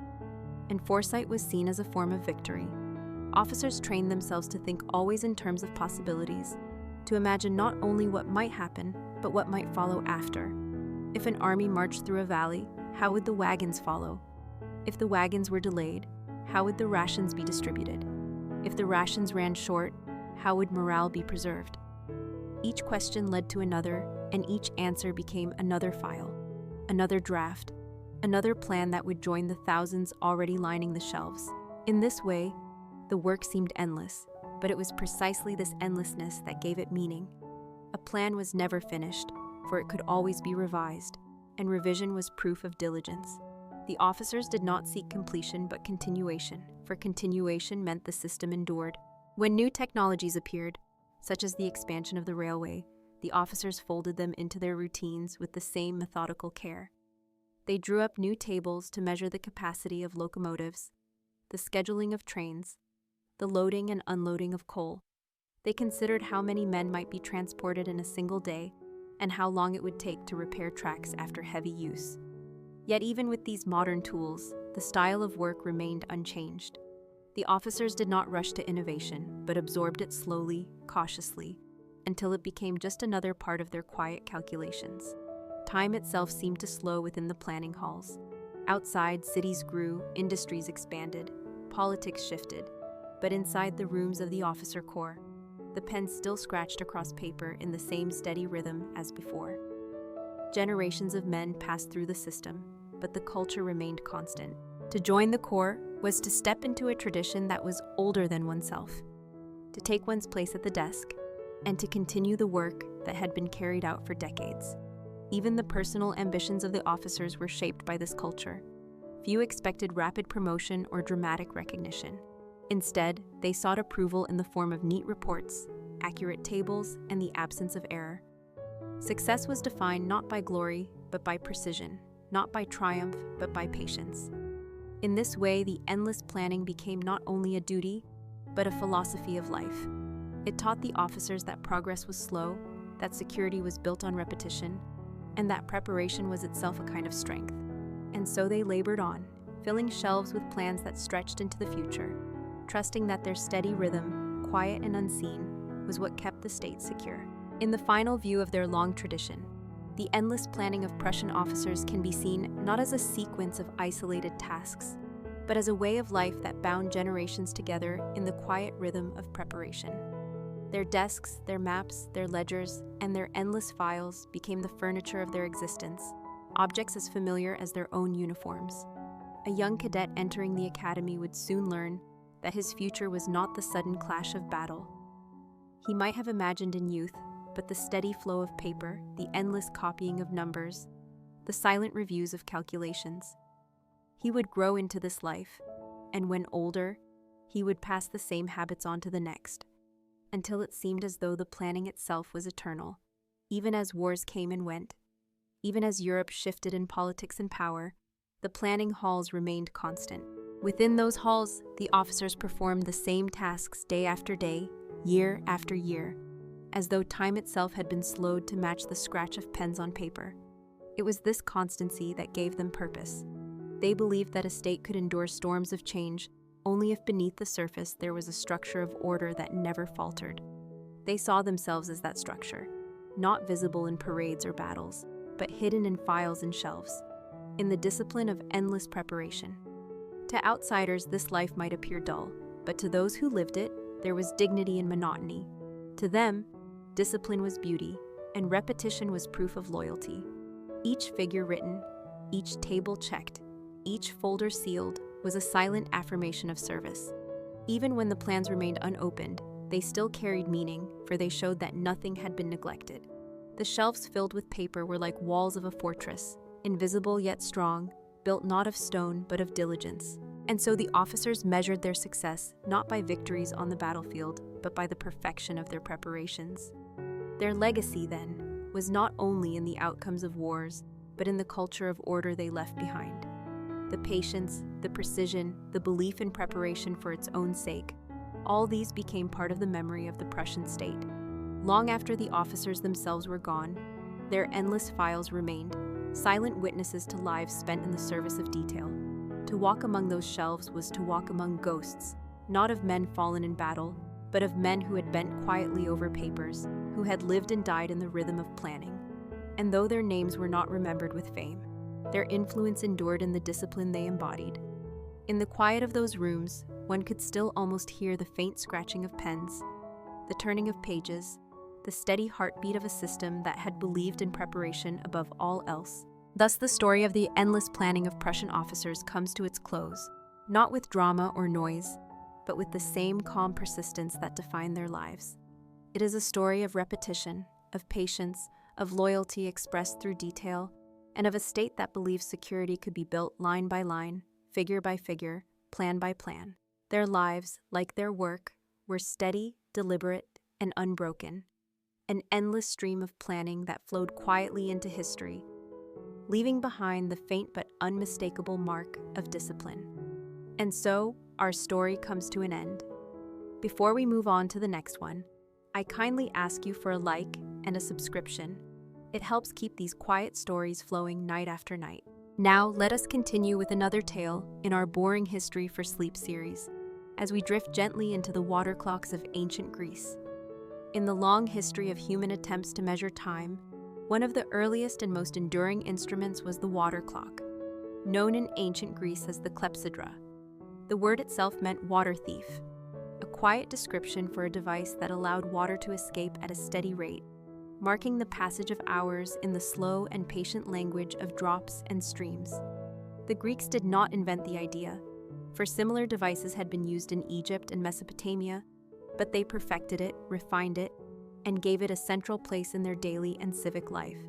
and foresight was seen as a form of victory. Officers trained themselves to think always in terms of possibilities, to imagine not only what might happen, but what might follow after. If an army marched through a valley, how would the wagons follow? If the wagons were delayed, how would the rations be distributed? If the rations ran short, how would morale be preserved? Each question led to another, and each answer became another file, another draft, another plan that would join the thousands already lining the shelves. In this way, the work seemed endless, but it was precisely this endlessness that gave it meaning. A plan was never finished, for it could always be revised, and revision was proof of diligence. The officers did not seek completion but continuation, for continuation meant the system endured. When new technologies appeared, such as the expansion of the railway, the officers folded them into their routines with the same methodical care. They drew up new tables to measure the capacity of locomotives, the scheduling of trains, the loading and unloading of coal. They considered how many men might be transported in a single day and how long it would take to repair tracks after heavy use. Yet even with these modern tools, the style of work remained unchanged. The officers did not rush to innovation, but absorbed it slowly, cautiously, until it became just another part of their quiet calculations. Time itself seemed to slow within the planning halls. Outside, cities grew, industries expanded, politics shifted, but inside the rooms of the officer corps, the pen still scratched across paper in the same steady rhythm as before. Generations of men passed through the system, but the culture remained constant. To join the corps was to step into a tradition that was older than oneself, to take one's place at the desk, and to continue the work that had been carried out for decades. Even the personal ambitions of the officers were shaped by this culture. Few expected rapid promotion or dramatic recognition. Instead, they sought approval in the form of neat reports, accurate tables, and the absence of error. Success was defined not by glory, but by precision, not by triumph, but by patience. In this way, the endless planning became not only a duty, but a philosophy of life. It taught the officers that progress was slow, that security was built on repetition, and that preparation was itself a kind of strength. And so they labored on, filling shelves with plans that stretched into the future, trusting that their steady rhythm, quiet and unseen, was what kept the state secure. In the final view of their long tradition, the endless planning of Prussian officers can be seen not as a sequence of isolated tasks, but as a way of life that bound generations together in the quiet rhythm of preparation. Their desks, their maps, their ledgers, and their endless files became the furniture of their existence, objects as familiar as their own uniforms. A young cadet entering the academy would soon learn that his future was not the sudden clash of battle. He might have imagined in youth, but the steady flow of paper, the endless copying of numbers, the silent reviews of calculations. He would grow into this life, and when older, he would pass the same habits on to the next, until it seemed as though the planning itself was eternal. Even as wars came and went, even as Europe shifted in politics and power, the planning halls remained constant. Within those halls, the officers performed the same tasks day after day, year after year, as though time itself had been slowed to match the scratch of pens on paper. It was this constancy that gave them purpose. They believed that a state could endure storms of change only if beneath the surface there was a structure of order that never faltered. They saw themselves as that structure, not visible in parades or battles, but hidden in files and shelves, in the discipline of endless preparation. To outsiders, this life might appear dull, but to those who lived it, there was dignity in monotony. To them, discipline was beauty, and repetition was proof of loyalty. Each figure written, each table checked, each folder sealed was a silent affirmation of service. Even when the plans remained unopened, they still carried meaning, for they showed that nothing had been neglected. The shelves filled with paper were like walls of a fortress, invisible yet strong, built not of stone but of diligence. And so the officers measured their success not by victories on the battlefield, but by the perfection of their preparations. Their legacy, then, was not only in the outcomes of wars, but in the culture of order they left behind. The patience, the precision, the belief in preparation for its own sake, all these became part of the memory of the Prussian state, Long after the officers themselves were gone, their endless files remained, silent witnesses to lives spent in the service of detail. To walk among those shelves was to walk among ghosts, not of men fallen in battle, but of men who had bent quietly over papers, who had lived and died in the rhythm of planning. And though their names were not remembered with fame, their influence endured in the discipline they embodied. In the quiet of those rooms, one could still almost hear the faint scratching of pens, the turning of pages, the steady heartbeat of a system that had believed in preparation above all else. Thus, the story of the endless planning of Prussian officers comes to its close, not with drama or noise, but with the same calm persistence that defined their lives. It is a story of repetition, of patience, of loyalty expressed through detail, and of a state that believes security could be built line by line, figure by figure, plan by plan. Their lives, like their work, were steady, deliberate, and unbroken, an endless stream of planning that flowed quietly into history, leaving behind the faint but unmistakable mark of discipline. And so, our story comes to an end. Before we move on to the next one, I kindly ask you for a like and a subscription. It helps keep these quiet stories flowing night after night. Now, let us continue with another tale in our Boring History for Sleep series, as we drift gently into the water clocks of ancient Greece. In the long history of human attempts to measure time, one of the earliest and most enduring instruments was the water clock, known in ancient Greece as the clepsydra. The word itself meant water thief, a quiet description for a device that allowed water to escape at a steady rate, marking the passage of hours in the slow and patient language of drops and streams. The Greeks did not invent the idea, for similar devices had been used in Egypt and Mesopotamia, but they perfected it, refined it, and gave it a central place in their daily and civic life.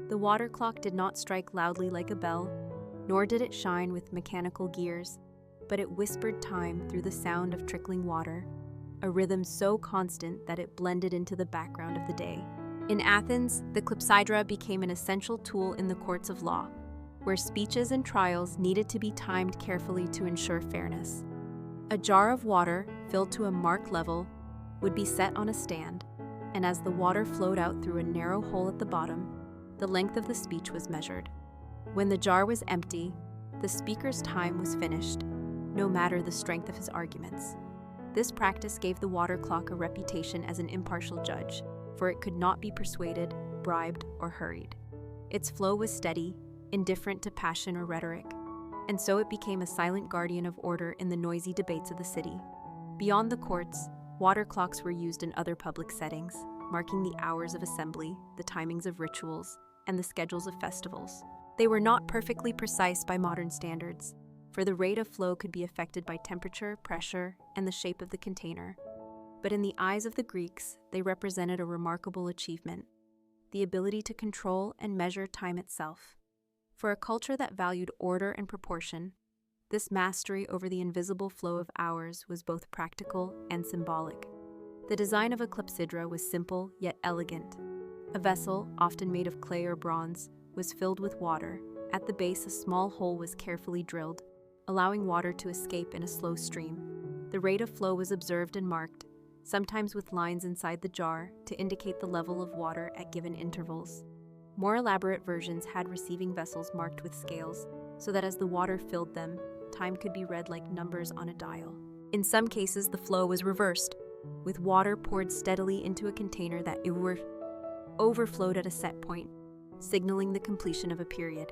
The water clock did not strike loudly like a bell, nor did it shine with mechanical gears, but it whispered time through the sound of trickling water, a rhythm so constant that it blended into the background of the day. In Athens, the clepsydra became an essential tool in the courts of law, where speeches and trials needed to be timed carefully to ensure fairness. A jar of water, filled to a marked level, would be set on a stand, and as the water flowed out through a narrow hole at the bottom, the length of the speech was measured. When the jar was empty, the speaker's time was finished, no matter the strength of his arguments. This practice gave the water clock a reputation as an impartial judge, for it could not be persuaded, bribed, or hurried. Its flow was steady, indifferent to passion or rhetoric, and so it became a silent guardian of order in the noisy debates of the city. Beyond the courts, water clocks were used in other public settings, marking the hours of assembly, the timings of rituals, and the schedules of festivals. They were not perfectly precise by modern standards, for the rate of flow could be affected by temperature, pressure, and the shape of the container. But in the eyes of the Greeks, they represented a remarkable achievement, the ability to control and measure time itself. For a culture that valued order and proportion, this mastery over the invisible flow of hours was both practical and symbolic. The design of a clepsydra was simple yet elegant. A vessel, often made of clay or bronze, was filled with water. At the base, a small hole was carefully drilled, allowing water to escape in a slow stream. The rate of flow was observed and marked, sometimes with lines inside the jar to indicate the level of water at given intervals. More elaborate versions had receiving vessels marked with scales, so that as the water filled them, time could be read like numbers on a dial. In some cases, the flow was reversed, with water poured steadily into a container that overflowed at a set point, signaling the completion of a period.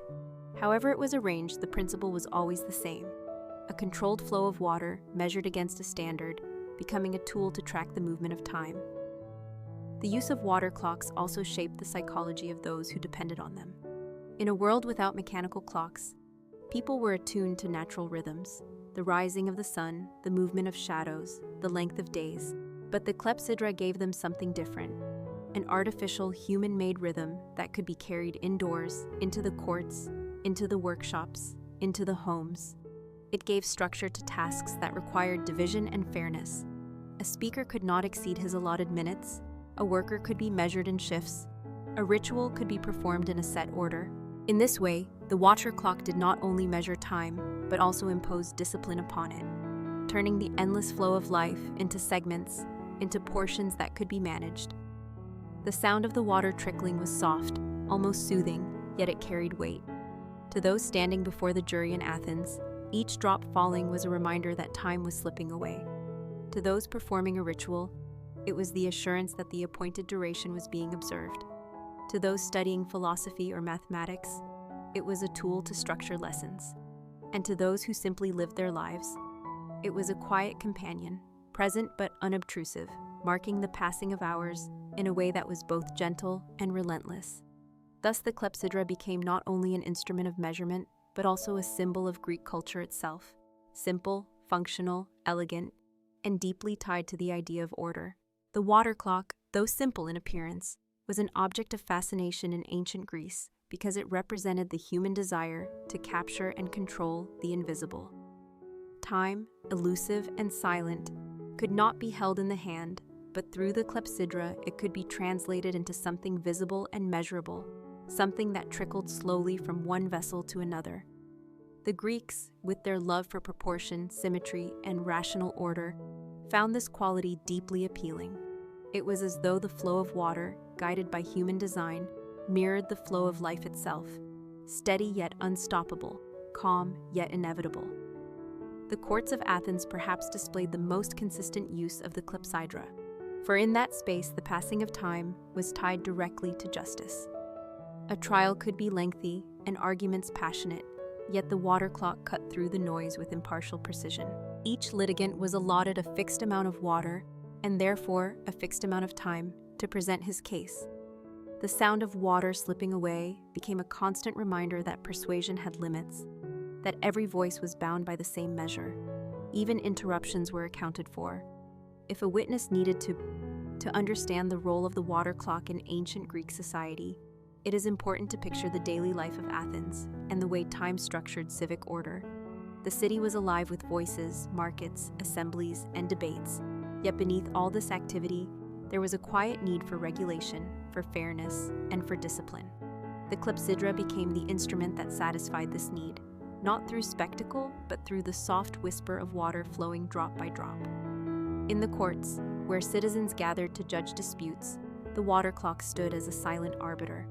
However it was arranged, the principle was always the same: a controlled flow of water measured against a standard, becoming a tool to track the movement of time. The use of water clocks also shaped the psychology of those who depended on them. In a world without mechanical clocks, people were attuned to natural rhythms, the rising of the sun, the movement of shadows, the length of days. But the clepsydra gave them something different, an artificial, human-made rhythm that could be carried indoors, into the courts, into the workshops, into the homes. It gave structure to tasks that required division and fairness. A speaker could not exceed his allotted minutes, a worker could be measured in shifts, a ritual could be performed in a set order. In this way, the water clock did not only measure time, but also imposed discipline upon it, turning the endless flow of life into segments, into portions that could be managed. The sound of the water trickling was soft, almost soothing, yet it carried weight. To those standing before the jury in Athens, each drop falling was a reminder that time was slipping away. To those performing a ritual, it was the assurance that the appointed duration was being observed. To those studying philosophy or mathematics, it was a tool to structure lessons. And to those who simply lived their lives, it was a quiet companion, present but unobtrusive, marking the passing of hours in a way that was both gentle and relentless. Thus, the clepsydra became not only an instrument of measurement, but also a symbol of Greek culture itself, simple, functional, elegant, and deeply tied to the idea of order. The water clock, though simple in appearance, was an object of fascination in ancient Greece because it represented the human desire to capture and control the invisible. Time, elusive and silent, could not be held in the hand, but through the clepsydra it could be translated into something visible and measurable, something that trickled slowly from one vessel to another. The Greeks, with their love for proportion, symmetry, and rational order, found this quality deeply appealing. It was as though the flow of water, guided by human design, mirrored the flow of life itself, steady yet unstoppable, calm yet inevitable. The courts of Athens perhaps displayed the most consistent use of the clepsydra, for in that space the passing of time was tied directly to justice. A trial could be lengthy and arguments passionate, yet the water clock cut through the noise with impartial precision. Each litigant was allotted a fixed amount of water, and therefore a fixed amount of time, to present his case. The sound of water slipping away became a constant reminder that persuasion had limits, that every voice was bound by the same measure. Even interruptions were accounted for. If a witness needed to understand the role of the water clock in ancient Greek society, it is important to picture the daily life of Athens and the way time structured civic order. The city was alive with voices, markets, assemblies, and debates, yet beneath all this activity, there was a quiet need for regulation, for fairness, and for discipline. The clepsydra became the instrument that satisfied this need, not through spectacle, but through the soft whisper of water flowing drop by drop. In the courts, where citizens gathered to judge disputes, the water clock stood as a silent arbiter.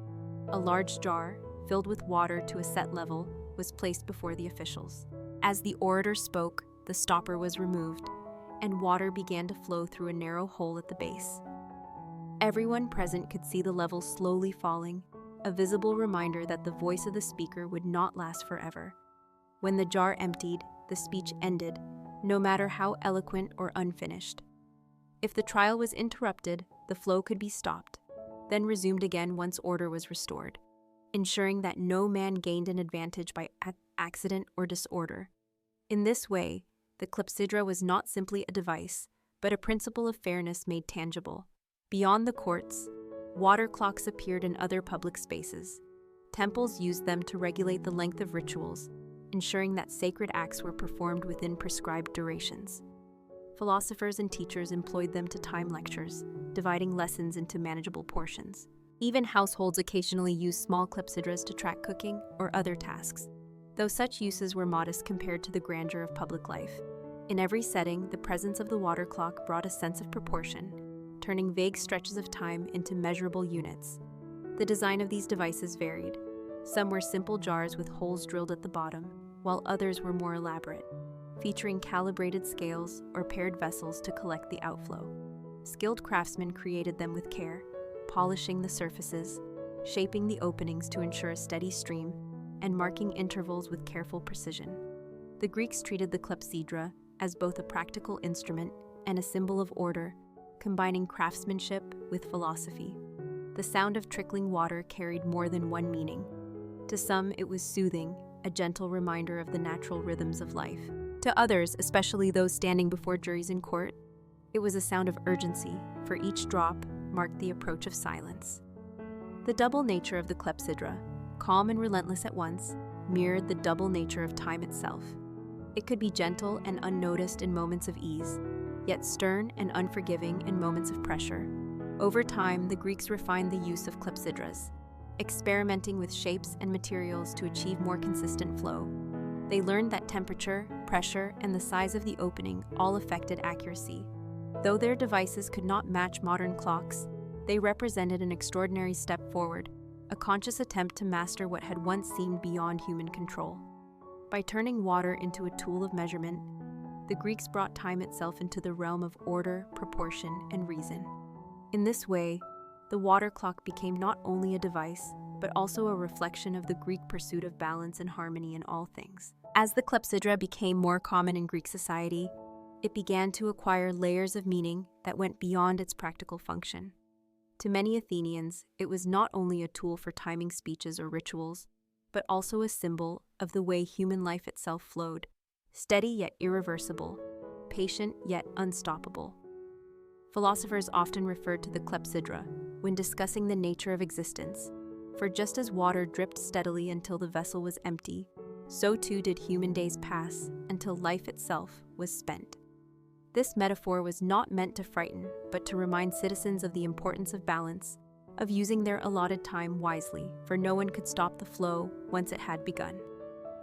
A large jar, filled with water to a set level, was placed before the officials. As the orator spoke, the stopper was removed, and water began to flow through a narrow hole at the base. Everyone present could see the level slowly falling, a visible reminder that the voice of the speaker would not last forever. When the jar emptied, the speech ended, no matter how eloquent or unfinished. If the trial was interrupted, the flow could be stopped, then resumed again once order was restored, ensuring that no man gained an advantage by accident or disorder. In this way, the clepsydra was not simply a device, but a principle of fairness made tangible. Beyond the courts, water clocks appeared in other public spaces. Temples used them to regulate the length of rituals, ensuring that sacred acts were performed within prescribed durations. Philosophers and teachers employed them to time lectures, dividing lessons into manageable portions. Even households occasionally used small clepsydras to track cooking or other tasks, though such uses were modest compared to the grandeur of public life. In every setting, the presence of the water clock brought a sense of proportion, turning vague stretches of time into measurable units. The design of these devices varied. Some were simple jars with holes drilled at the bottom, while others were more elaborate, featuring calibrated scales or paired vessels to collect the outflow. Skilled craftsmen created them with care, polishing the surfaces, shaping the openings to ensure a steady stream, and marking intervals with careful precision. The Greeks treated the clepsydra as both a practical instrument and a symbol of order, combining craftsmanship with philosophy. The sound of trickling water carried more than one meaning. To some, it was soothing, a gentle reminder of the natural rhythms of life. To others, especially those standing before juries in court, it was a sound of urgency, for each drop marked the approach of silence. The double nature of the clepsydra, calm and relentless at once, mirrored the double nature of time itself. It could be gentle and unnoticed in moments of ease, yet stern and unforgiving in moments of pressure. Over time, the Greeks refined the use of clepsydras, experimenting with shapes and materials to achieve more consistent flow. They learned that temperature, pressure, and the size of the opening all affected accuracy. Though their devices could not match modern clocks, They represented an extraordinary step forward, a conscious attempt to master what had once seemed beyond human control. By turning water into a tool of measurement, the Greeks brought time itself into the realm of order, proportion, and reason. In this way, the water clock became not only a device, but also a reflection of the Greek pursuit of balance and harmony in all things. As the clepsydra became more common in Greek society, it began to acquire layers of meaning that went beyond its practical function. To many Athenians, it was not only a tool for timing speeches or rituals, but also a symbol of the way human life itself flowed, steady yet irreversible, patient yet unstoppable. Philosophers often referred to the clepsydra when discussing the nature of existence, for just as water dripped steadily until the vessel was empty, so too did human days pass until life itself was spent. This metaphor was not meant to frighten, but to remind citizens of the importance of balance, of using their allotted time wisely, for no one could stop the flow once it had begun.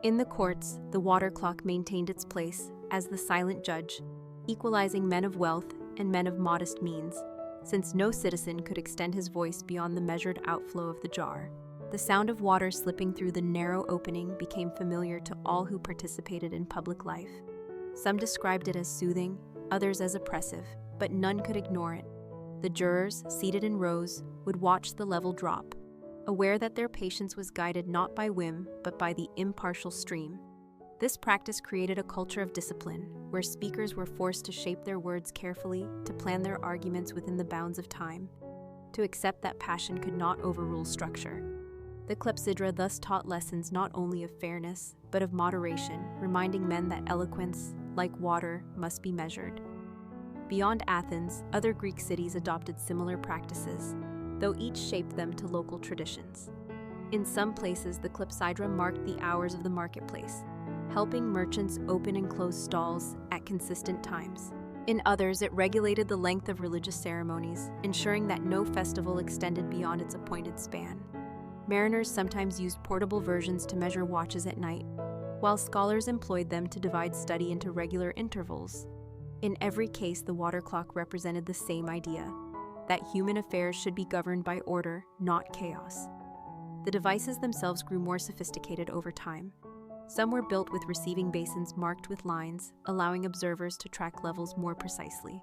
In the courts, the water clock maintained its place as the silent judge, equalizing men of wealth and men of modest means, since no citizen could extend his voice beyond the measured outflow of the jar. The sound of water slipping through the narrow opening became familiar to all who participated in public life. Some described it as soothing, others as oppressive, but none could ignore it. The jurors, seated in rows, would watch the level drop, aware that their patience was guided not by whim, but by the impartial stream. This practice created a culture of discipline, where speakers were forced to shape their words carefully, to plan their arguments within the bounds of time, to accept that passion could not overrule structure. The clepsydra thus taught lessons not only of fairness, but of moderation, reminding men that eloquence, like water, must be measured. Beyond Athens, other Greek cities adopted similar practices, though each shaped them to local traditions. In some places, the clepsydra marked the hours of the marketplace, helping merchants open and close stalls at consistent times. In others, it regulated the length of religious ceremonies, ensuring that no festival extended beyond its appointed span. Mariners sometimes used portable versions to measure watches at night, while scholars employed them to divide study into regular intervals. In every case, the water clock represented the same idea, that human affairs should be governed by order, not chaos. The devices themselves grew more sophisticated over time. Some were built with receiving basins marked with lines, allowing observers to track levels more precisely.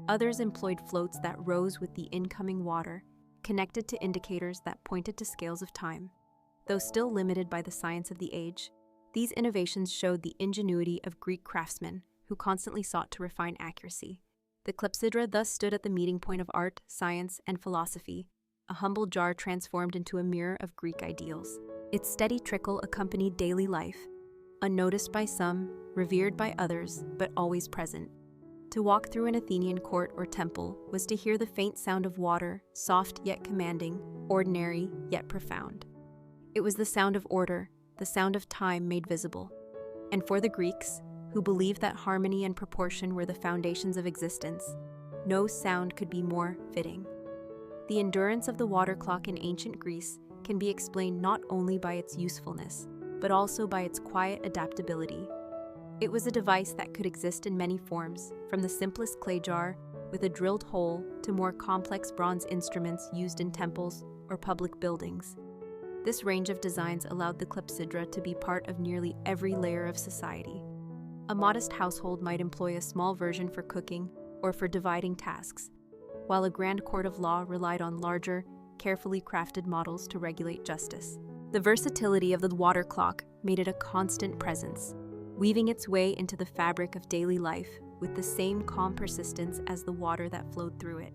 Others employed floats that rose with the incoming water, connected to indicators that pointed to scales of time. Though still limited by the science of the age, these innovations showed the ingenuity of Greek craftsmen who constantly sought to refine accuracy. The clepsydra thus stood at the meeting point of art, science, and philosophy, a humble jar transformed into a mirror of Greek ideals. Its steady trickle accompanied daily life, unnoticed by some, revered by others, but always present. To walk through an Athenian court or temple was to hear the faint sound of water, soft yet commanding, ordinary yet profound. It was the sound of order, the sound of time made visible. And for the Greeks, who believed that harmony and proportion were the foundations of existence, no sound could be more fitting. The endurance of the water clock in ancient Greece can be explained not only by its usefulness, but also by its quiet adaptability. It was a device that could exist in many forms, from the simplest clay jar with a drilled hole to more complex bronze instruments used in temples or public buildings. This range of designs allowed the clepsydra to be part of nearly every layer of society. A modest household might employ a small version for cooking or for dividing tasks, while a grand court of law relied on larger, carefully crafted models to regulate justice. The versatility of the water clock made it a constant presence, weaving its way into the fabric of daily life with the same calm persistence as the water that flowed through it.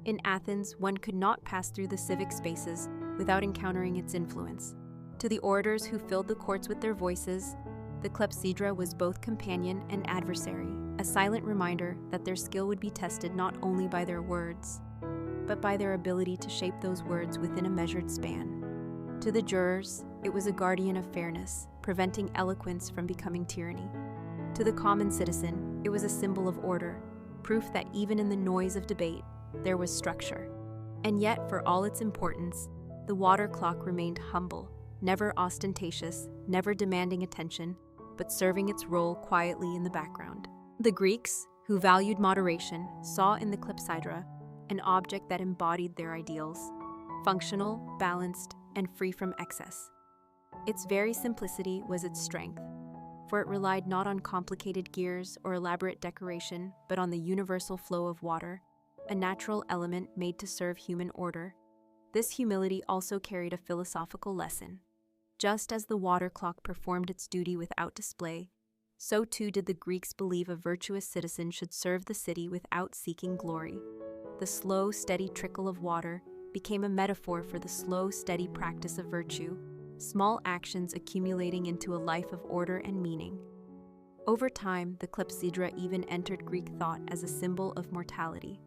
In Athens, one could not pass through the civic spaces without encountering its influence. To the orators who filled the courts with their voices, the clepsydra was both companion and adversary, a silent reminder that their skill would be tested not only by their words, but by their ability to shape those words within a measured span. To the jurors, it was a guardian of fairness, preventing eloquence from becoming tyranny. To the common citizen, it was a symbol of order, proof that even in the noise of debate, there was structure. And yet, for all its importance, the water clock remained humble, never ostentatious, never demanding attention, but serving its role quietly in the background. The Greeks, who valued moderation, saw in the clepsydra an object that embodied their ideals: functional, balanced, and free from excess. Its very simplicity was its strength, for it relied not on complicated gears or elaborate decoration, but on the universal flow of water, a natural element made to serve human order. This humility also carried a philosophical lesson. Just as the water clock performed its duty without display, so too did the Greeks believe a virtuous citizen should serve the city without seeking glory. The slow, steady trickle of water became a metaphor for the slow, steady practice of virtue, small actions accumulating into a life of order and meaning. Over time, the clepsydra even entered Greek thought as a symbol of mortality.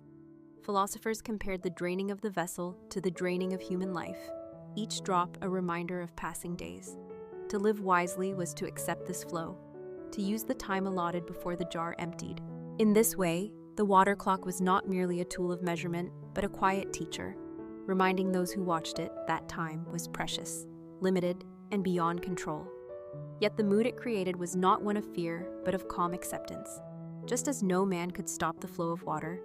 Philosophers compared the draining of the vessel to the draining of human life, each drop a reminder of passing days. To live wisely was to accept this flow, to use the time allotted before the jar emptied. In this way, the water clock was not merely a tool of measurement, but a quiet teacher, reminding those who watched it that time was precious, limited, and beyond control. Yet the mood it created was not one of fear, but of calm acceptance. Just as no man could stop the flow of water,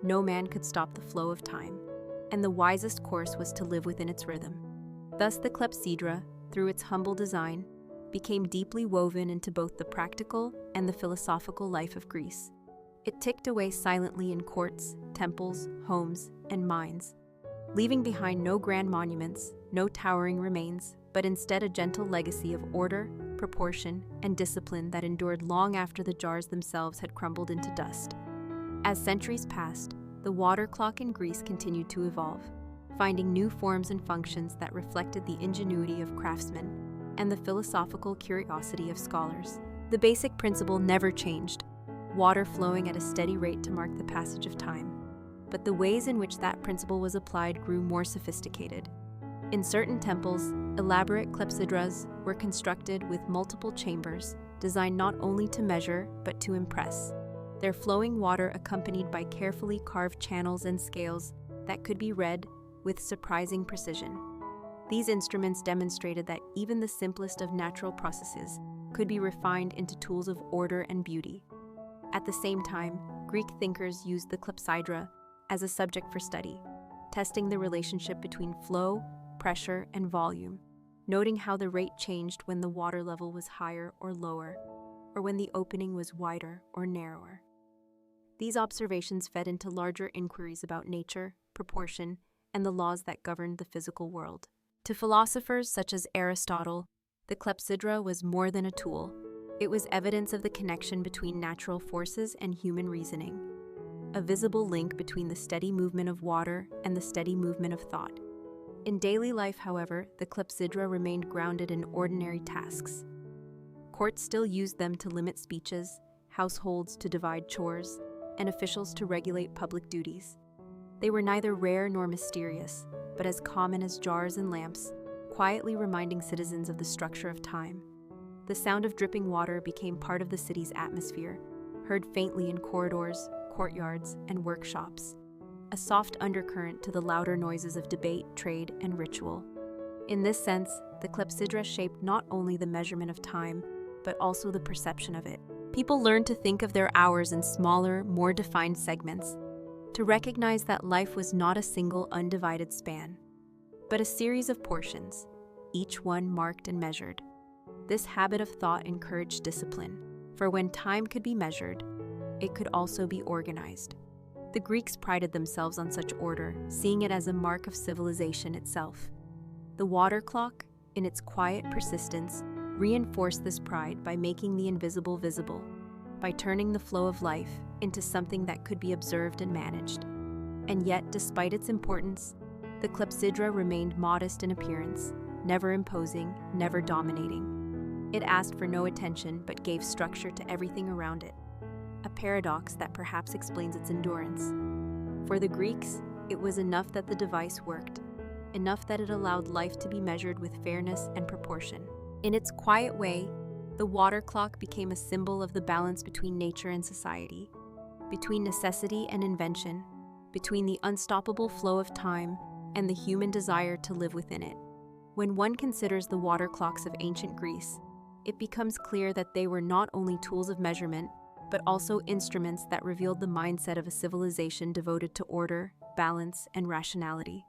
no man could stop the flow of time, and the wisest course was to live within its rhythm. Thus the clepsydra, through its humble design, became deeply woven into both the practical and the philosophical life of Greece. It ticked away silently in courts, temples, homes, and mines, leaving behind no grand monuments, no towering remains, but instead a gentle legacy of order, proportion, and discipline that endured long after the jars themselves had crumbled into dust. As centuries passed, the water clock in Greece continued to evolve, finding new forms and functions that reflected the ingenuity of craftsmen and the philosophical curiosity of scholars. The basic principle never changed: water flowing at a steady rate to mark the passage of time. But the ways in which that principle was applied grew more sophisticated. In certain temples, elaborate clepsydras were constructed with multiple chambers, designed not only to measure, but to impress, their flowing water accompanied by carefully carved channels and scales that could be read with surprising precision. These instruments demonstrated that even the simplest of natural processes could be refined into tools of order and beauty. At the same time, Greek thinkers used the clepsydra as a subject for study, testing the relationship between flow, pressure, and volume, noting how the rate changed when the water level was higher or lower, or when the opening was wider or narrower. These observations fed into larger inquiries about nature, proportion, and the laws that governed the physical world. To philosophers such as Aristotle, the clepsydra was more than a tool. It was evidence of the connection between natural forces and human reasoning, a visible link between the steady movement of water and the steady movement of thought. In daily life, however, the clepsydra remained grounded in ordinary tasks. Courts still used them to limit speeches, households to divide chores, and officials to regulate public duties. They were neither rare nor mysterious, but as common as jars and lamps, quietly reminding citizens of the structure of time. The sound of dripping water became part of the city's atmosphere, heard faintly in corridors, courtyards, and workshops, a soft undercurrent to the louder noises of debate, trade, and ritual. In this sense, the clepsydra shaped not only the measurement of time, but also the perception of it. People learned to think of their hours in smaller, more defined segments, to recognize that life was not a single undivided span, but a series of portions, each one marked and measured. This habit of thought encouraged discipline, for when time could be measured, it could also be organized. The Greeks prided themselves on such order, seeing it as a mark of civilization itself. The water clock, in its quiet persistence, reinforced this pride by making the invisible visible, by turning the flow of life into something that could be observed and managed. And yet, despite its importance, the clepsydra remained modest in appearance, never imposing, never dominating. It asked for no attention but gave structure to everything around it, a paradox that perhaps explains its endurance. For the Greeks, it was enough that the device worked, enough that it allowed life to be measured with fairness and proportion. In its quiet way, the water clock became a symbol of the balance between nature and society, between necessity and invention, between the unstoppable flow of time and the human desire to live within it. When one considers the water clocks of ancient Greece, it becomes clear that they were not only tools of measurement, but also instruments that revealed the mindset of a civilization devoted to order, balance, and rationality.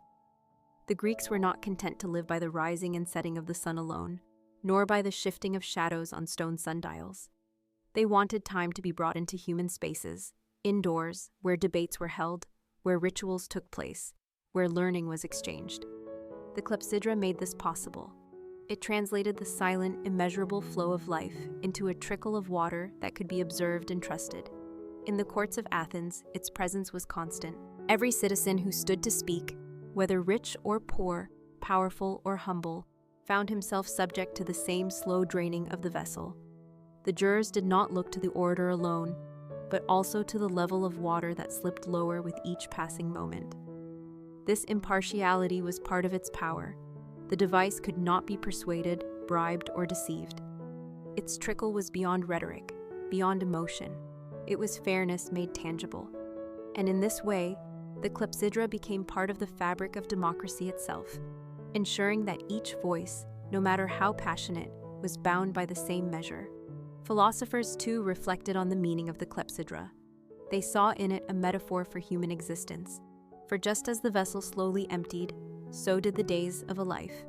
The Greeks were not content to live by the rising and setting of the sun alone, nor by the shifting of shadows on stone sundials. They wanted time to be brought into human spaces, indoors, where debates were held, where rituals took place, where learning was exchanged. The clepsydra made this possible. It translated the silent, immeasurable flow of life into a trickle of water that could be observed and trusted. In the courts of Athens, its presence was constant. Every citizen who stood to speak, whether rich or poor, powerful or humble, found himself subject to the same slow draining of the vessel. The jurors did not look to the orator alone, but also to the level of water that slipped lower with each passing moment. This impartiality was part of its power. The device could not be persuaded, bribed, or deceived. Its trickle was beyond rhetoric, beyond emotion. It was fairness made tangible. And in this way, the clepsydra became part of the fabric of democracy itself, ensuring that each voice, no matter how passionate, was bound by the same measure. Philosophers, too, reflected on the meaning of the clepsydra. They saw in it a metaphor for human existence. For just as the vessel slowly emptied, so did the days of a life.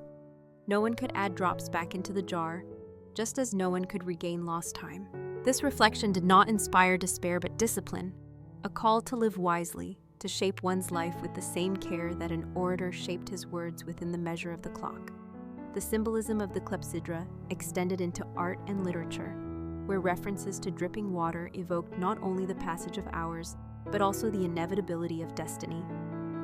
No one could add drops back into the jar, just as no one could regain lost time. This reflection did not inspire despair but discipline, a call to live wisely, to shape one's life with the same care that an orator shaped his words within the measure of the clock. The symbolism of the clepsydra extended into art and literature, where references to dripping water evoked not only the passage of hours, but also the inevitability of destiny.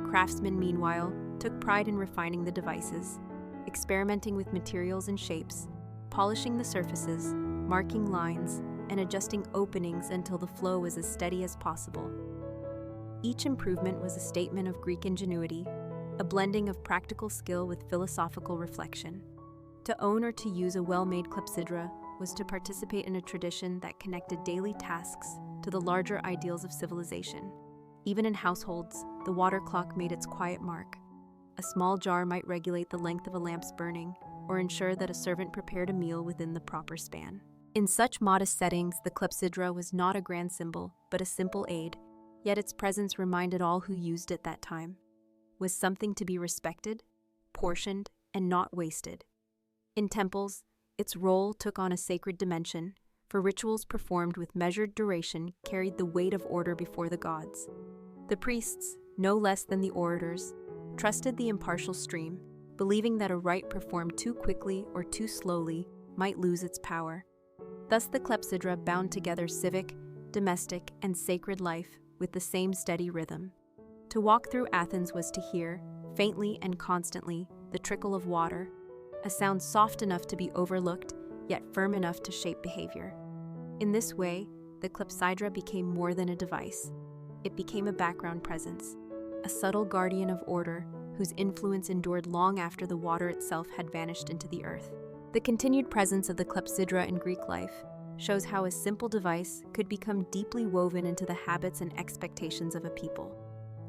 Craftsmen, meanwhile, took pride in refining the devices, experimenting with materials and shapes, polishing the surfaces, marking lines, and adjusting openings until the flow was as steady as possible. Each improvement was a statement of Greek ingenuity, a blending of practical skill with philosophical reflection. To own or to use a well-made clepsydra was to participate in a tradition that connected daily tasks to the larger ideals of civilization. Even in households, the water clock made its quiet mark. A small jar might regulate the length of a lamp's burning, or ensure that a servant prepared a meal within the proper span. In such modest settings, the clepsydra was not a grand symbol, but a simple aid, yet its presence reminded all who used it that time was something to be respected, portioned, and not wasted. In temples, its role took on a sacred dimension, for rituals performed with measured duration carried the weight of order before the gods. The priests, no less than the orators, trusted the impartial stream, believing that a rite performed too quickly or too slowly might lose its power. Thus the clepsydra bound together civic, domestic, and sacred life with the same steady rhythm. To walk through Athens was to hear, faintly and constantly, the trickle of water, a sound soft enough to be overlooked, yet firm enough to shape behavior. In this way, the clepsydra became more than a device. It became a background presence, a subtle guardian of order whose influence endured long after the water itself had vanished into the earth. The continued presence of the clepsydra in Greek life shows how a simple device could become deeply woven into the habits and expectations of a people.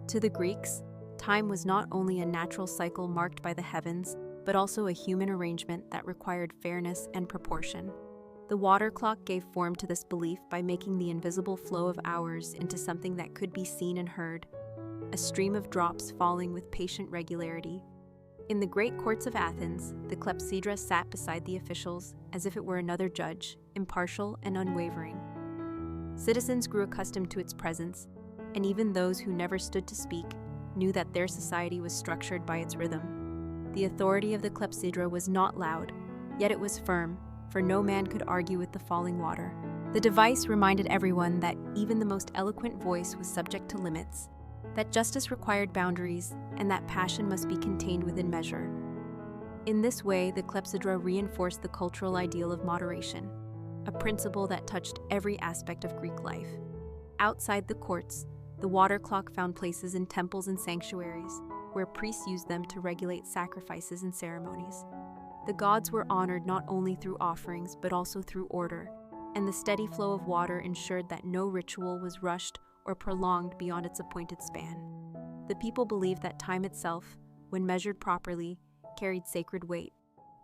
To the Greeks, time was not only a natural cycle marked by the heavens, but also a human arrangement that required fairness and proportion. The water clock gave form to this belief by making the invisible flow of hours into something that could be seen and heard, a stream of drops falling with patient regularity. In the great courts of Athens, the clepsydra sat beside the officials as if it were another judge, impartial and unwavering. Citizens grew accustomed to its presence, and even those who never stood to speak knew that their society was structured by its rhythm. The authority of the clepsydra was not loud, yet it was firm, for no man could argue with the falling water. The device reminded everyone that even the most eloquent voice was subject to limits, that justice required boundaries, and that passion must be contained within measure. In this way, the clepsydra reinforced the cultural ideal of moderation, a principle that touched every aspect of Greek life. Outside the courts, the water clock found places in temples and sanctuaries, where priests used them to regulate sacrifices and ceremonies. The gods were honored not only through offerings, but also through order, and the steady flow of water ensured that no ritual was rushed or prolonged beyond its appointed span. The people believed that time itself, when measured properly, carried sacred weight.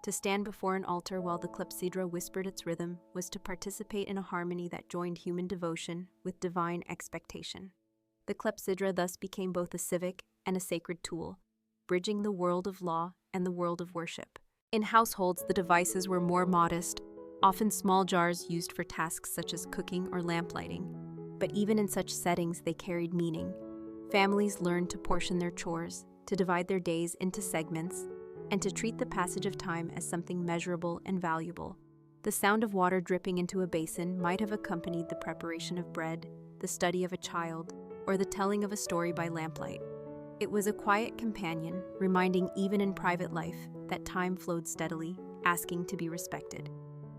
To stand before an altar while the clepsydra whispered its rhythm was to participate in a harmony that joined human devotion with divine expectation. The clepsydra thus became both a civic and a sacred tool, bridging the world of law and the world of worship. In households, the devices were more modest, often small jars used for tasks such as cooking or lamp lighting. But even in such settings, they carried meaning. Families learned to portion their chores, to divide their days into segments, and to treat the passage of time as something measurable and valuable. The sound of water dripping into a basin might have accompanied the preparation of bread, the study of a child, or the telling of a story by lamplight. It was a quiet companion, reminding even in private life that time flowed steadily, asking to be respected.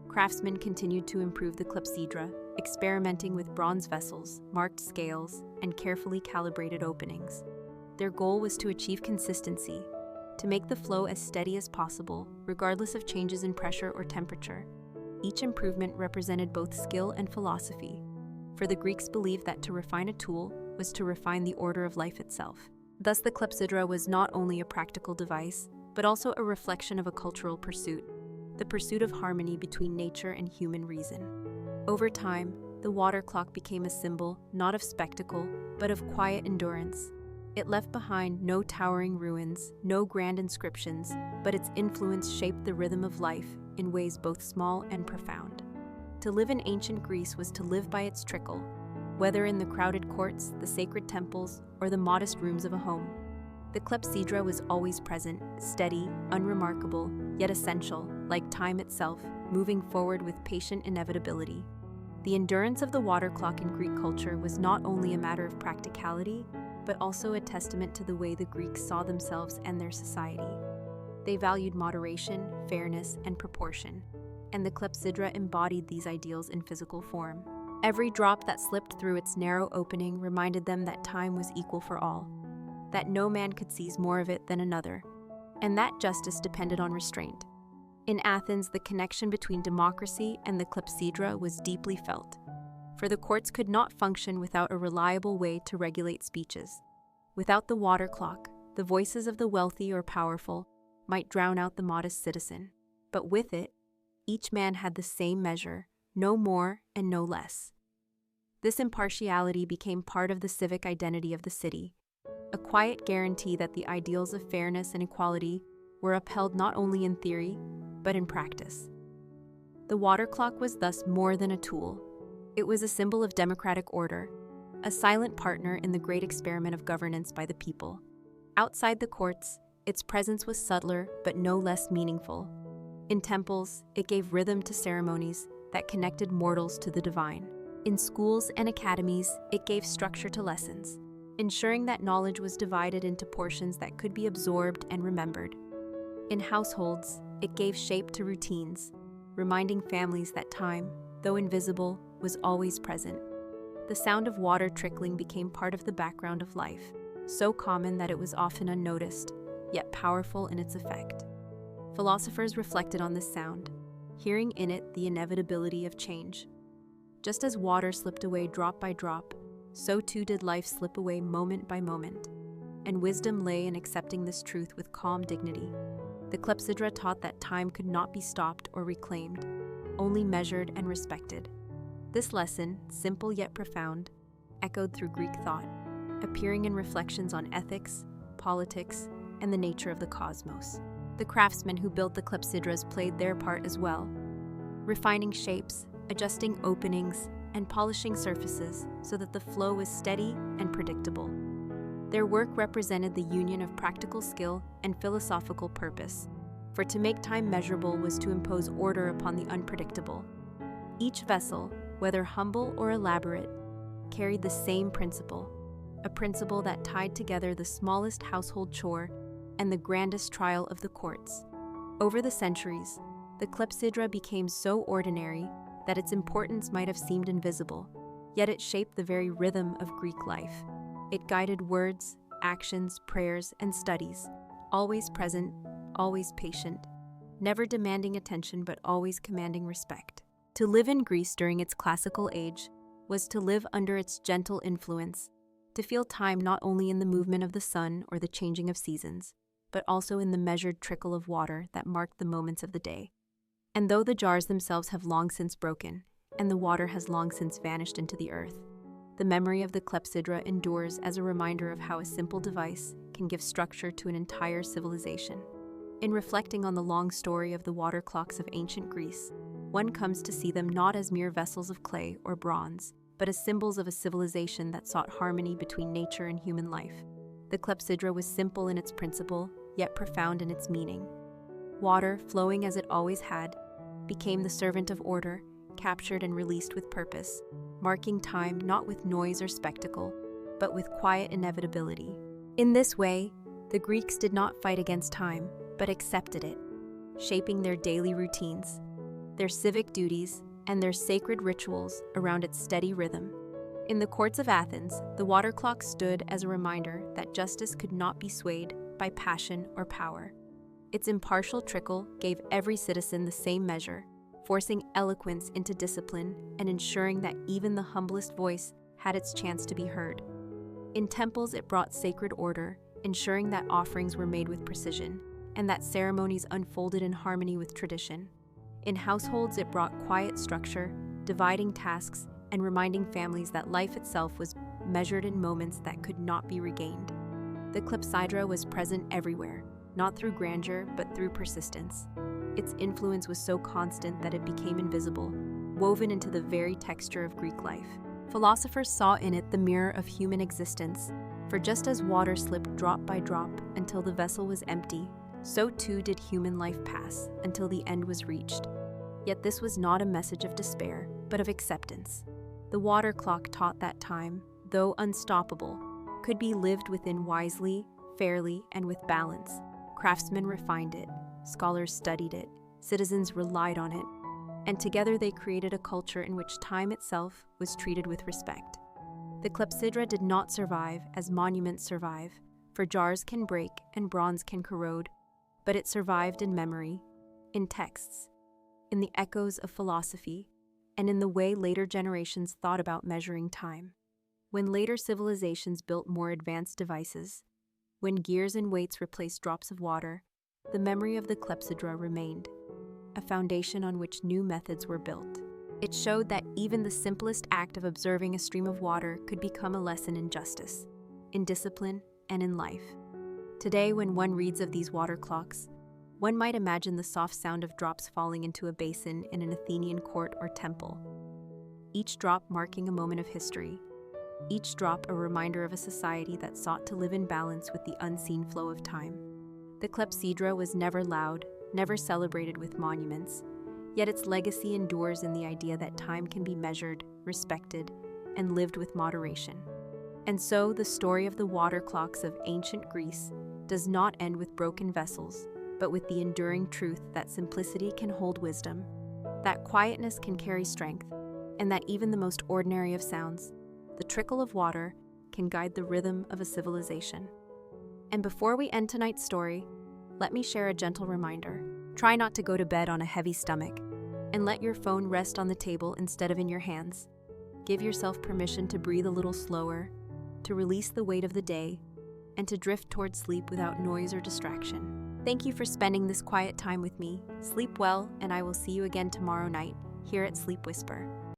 Craftsmen continued to improve the clepsydra, experimenting with bronze vessels, marked scales, and carefully calibrated openings. Their goal was to achieve consistency, to make the flow as steady as possible, regardless of changes in pressure or temperature. Each improvement represented both skill and philosophy, for the Greeks believed that to refine a tool was to refine the order of life itself. Thus, the clepsydra was not only a practical device, but also a reflection of a cultural pursuit, the pursuit of harmony between nature and human reason. Over time, the water clock became a symbol not of spectacle, but of quiet endurance. It left behind no towering ruins, no grand inscriptions, but its influence shaped the rhythm of life in ways both small and profound. To live in ancient Greece was to live by its trickle, whether in the crowded courts, the sacred temples, or the modest rooms of a home. The clepsydra was always present, steady, unremarkable, yet essential, like time itself, moving forward with patient inevitability. The endurance of the water clock in Greek culture was not only a matter of practicality, but also a testament to the way the Greeks saw themselves and their society. They valued moderation, fairness, and proportion, and the clepsydra embodied these ideals in physical form. Every drop that slipped through its narrow opening reminded them that time was equal for all, that no man could seize more of it than another, and that justice depended on restraint. In Athens, the connection between democracy and the clepsydra was deeply felt, for the courts could not function without a reliable way to regulate speeches. Without the water clock, the voices of the wealthy or powerful might drown out the modest citizen, but with it, each man had the same measure, no more and no less. This impartiality became part of the civic identity of the city, a quiet guarantee that the ideals of fairness and equality were upheld not only in theory, but in practice. The water clock was thus more than a tool. It was a symbol of democratic order, a silent partner in the great experiment of governance by the people. Outside the courts, its presence was subtler but no less meaningful. In temples, it gave rhythm to ceremonies that connected mortals to the divine. In schools and academies, it gave structure to lessons, ensuring that knowledge was divided into portions that could be absorbed and remembered. In households, it gave shape to routines, reminding families that time, though invisible, was always present. The sound of water trickling became part of the background of life, so common that it was often unnoticed, yet powerful in its effect. Philosophers reflected on this sound, hearing in it the inevitability of change. Just as water slipped away drop by drop, so too did life slip away moment by moment, and wisdom lay in accepting this truth with calm dignity. The clepsydra taught that time could not be stopped or reclaimed, only measured and respected. This lesson, simple yet profound, echoed through Greek thought, appearing in reflections on ethics, politics, and the nature of the cosmos. The craftsmen who built the clepsydras played their part as well, refining shapes, adjusting openings, and polishing surfaces so that the flow was steady and predictable. Their work represented the union of practical skill and philosophical purpose, for to make time measurable was to impose order upon the unpredictable. Each vessel, whether humble or elaborate, carried the same principle, a principle that tied together the smallest household chore and the grandest trial of the courts. Over the centuries, the clepsydra became so ordinary that its importance might have seemed invisible, yet it shaped the very rhythm of Greek life. It guided words, actions, prayers, and studies, always present, always patient, never demanding attention but always commanding respect. To live in Greece during its classical age was to live under its gentle influence, to feel time not only in the movement of the sun or the changing of seasons, but also in the measured trickle of water that marked the moments of the day. And though the jars themselves have long since broken, and the water has long since vanished into the earth, the memory of the clepsydra endures as a reminder of how a simple device can give structure to an entire civilization. In reflecting on the long story of the water clocks of ancient Greece, one comes to see them not as mere vessels of clay or bronze, but as symbols of a civilization that sought harmony between nature and human life. The clepsydra was simple in its principle, yet profound in its meaning. Water, flowing as it always had, became the servant of order, captured and released with purpose, marking time not with noise or spectacle, but with quiet inevitability. In this way, the Greeks did not fight against time, but accepted it, shaping their daily routines, their civic duties, and their sacred rituals around its steady rhythm. In the courts of Athens, the water clock stood as a reminder that justice could not be swayed by passion or power. Its impartial trickle gave every citizen the same measure, forcing eloquence into discipline and ensuring that even the humblest voice had its chance to be heard. In temples, it brought sacred order, ensuring that offerings were made with precision, and that ceremonies unfolded in harmony with tradition. In households, it brought quiet structure, dividing tasks, and reminding families that life itself was measured in moments that could not be regained. The clepsydra was present everywhere, not through grandeur, but through persistence. Its influence was so constant that it became invisible, woven into the very texture of Greek life. Philosophers saw in it the mirror of human existence, for just as water slipped drop by drop until the vessel was empty, so too did human life pass until the end was reached. Yet this was not a message of despair, but of acceptance. The water clock taught that time, though unstoppable, could be lived within wisely, fairly, and with balance. Craftsmen refined it, scholars studied it, citizens relied on it, and together they created a culture in which time itself was treated with respect. The clepsydra did not survive as monuments survive, for jars can break and bronze can corrode, but it survived in memory, in texts, in the echoes of philosophy, and in the way later generations thought about measuring time. When later civilizations built more advanced devices, when gears and weights replaced drops of water, the memory of the clepsydra remained, a foundation on which new methods were built. It showed that even the simplest act of observing a stream of water could become a lesson in justice, in discipline, and in life. Today, when one reads of these water clocks, one might imagine the soft sound of drops falling into a basin in an Athenian court or temple, each drop marking a moment of history, each drop a reminder of a society that sought to live in balance with the unseen flow of time. The clepsydra was never loud, never celebrated with monuments, yet its legacy endures in the idea that time can be measured, respected, and lived with moderation. And so, the story of the water clocks of ancient Greece does not end with broken vessels, but with the enduring truth that simplicity can hold wisdom, that quietness can carry strength, and that even the most ordinary of sounds, the trickle of water, can guide the rhythm of a civilization. And before we end tonight's story, let me share a gentle reminder. Try not to go to bed on a heavy stomach, and let your phone rest on the table instead of in your hands. Give yourself permission to breathe a little slower, to release the weight of the day, and to drift towards sleep without noise or distraction. Thank you for spending this quiet time with me. Sleep well, and I will see you again tomorrow night here at Sleep Whisper.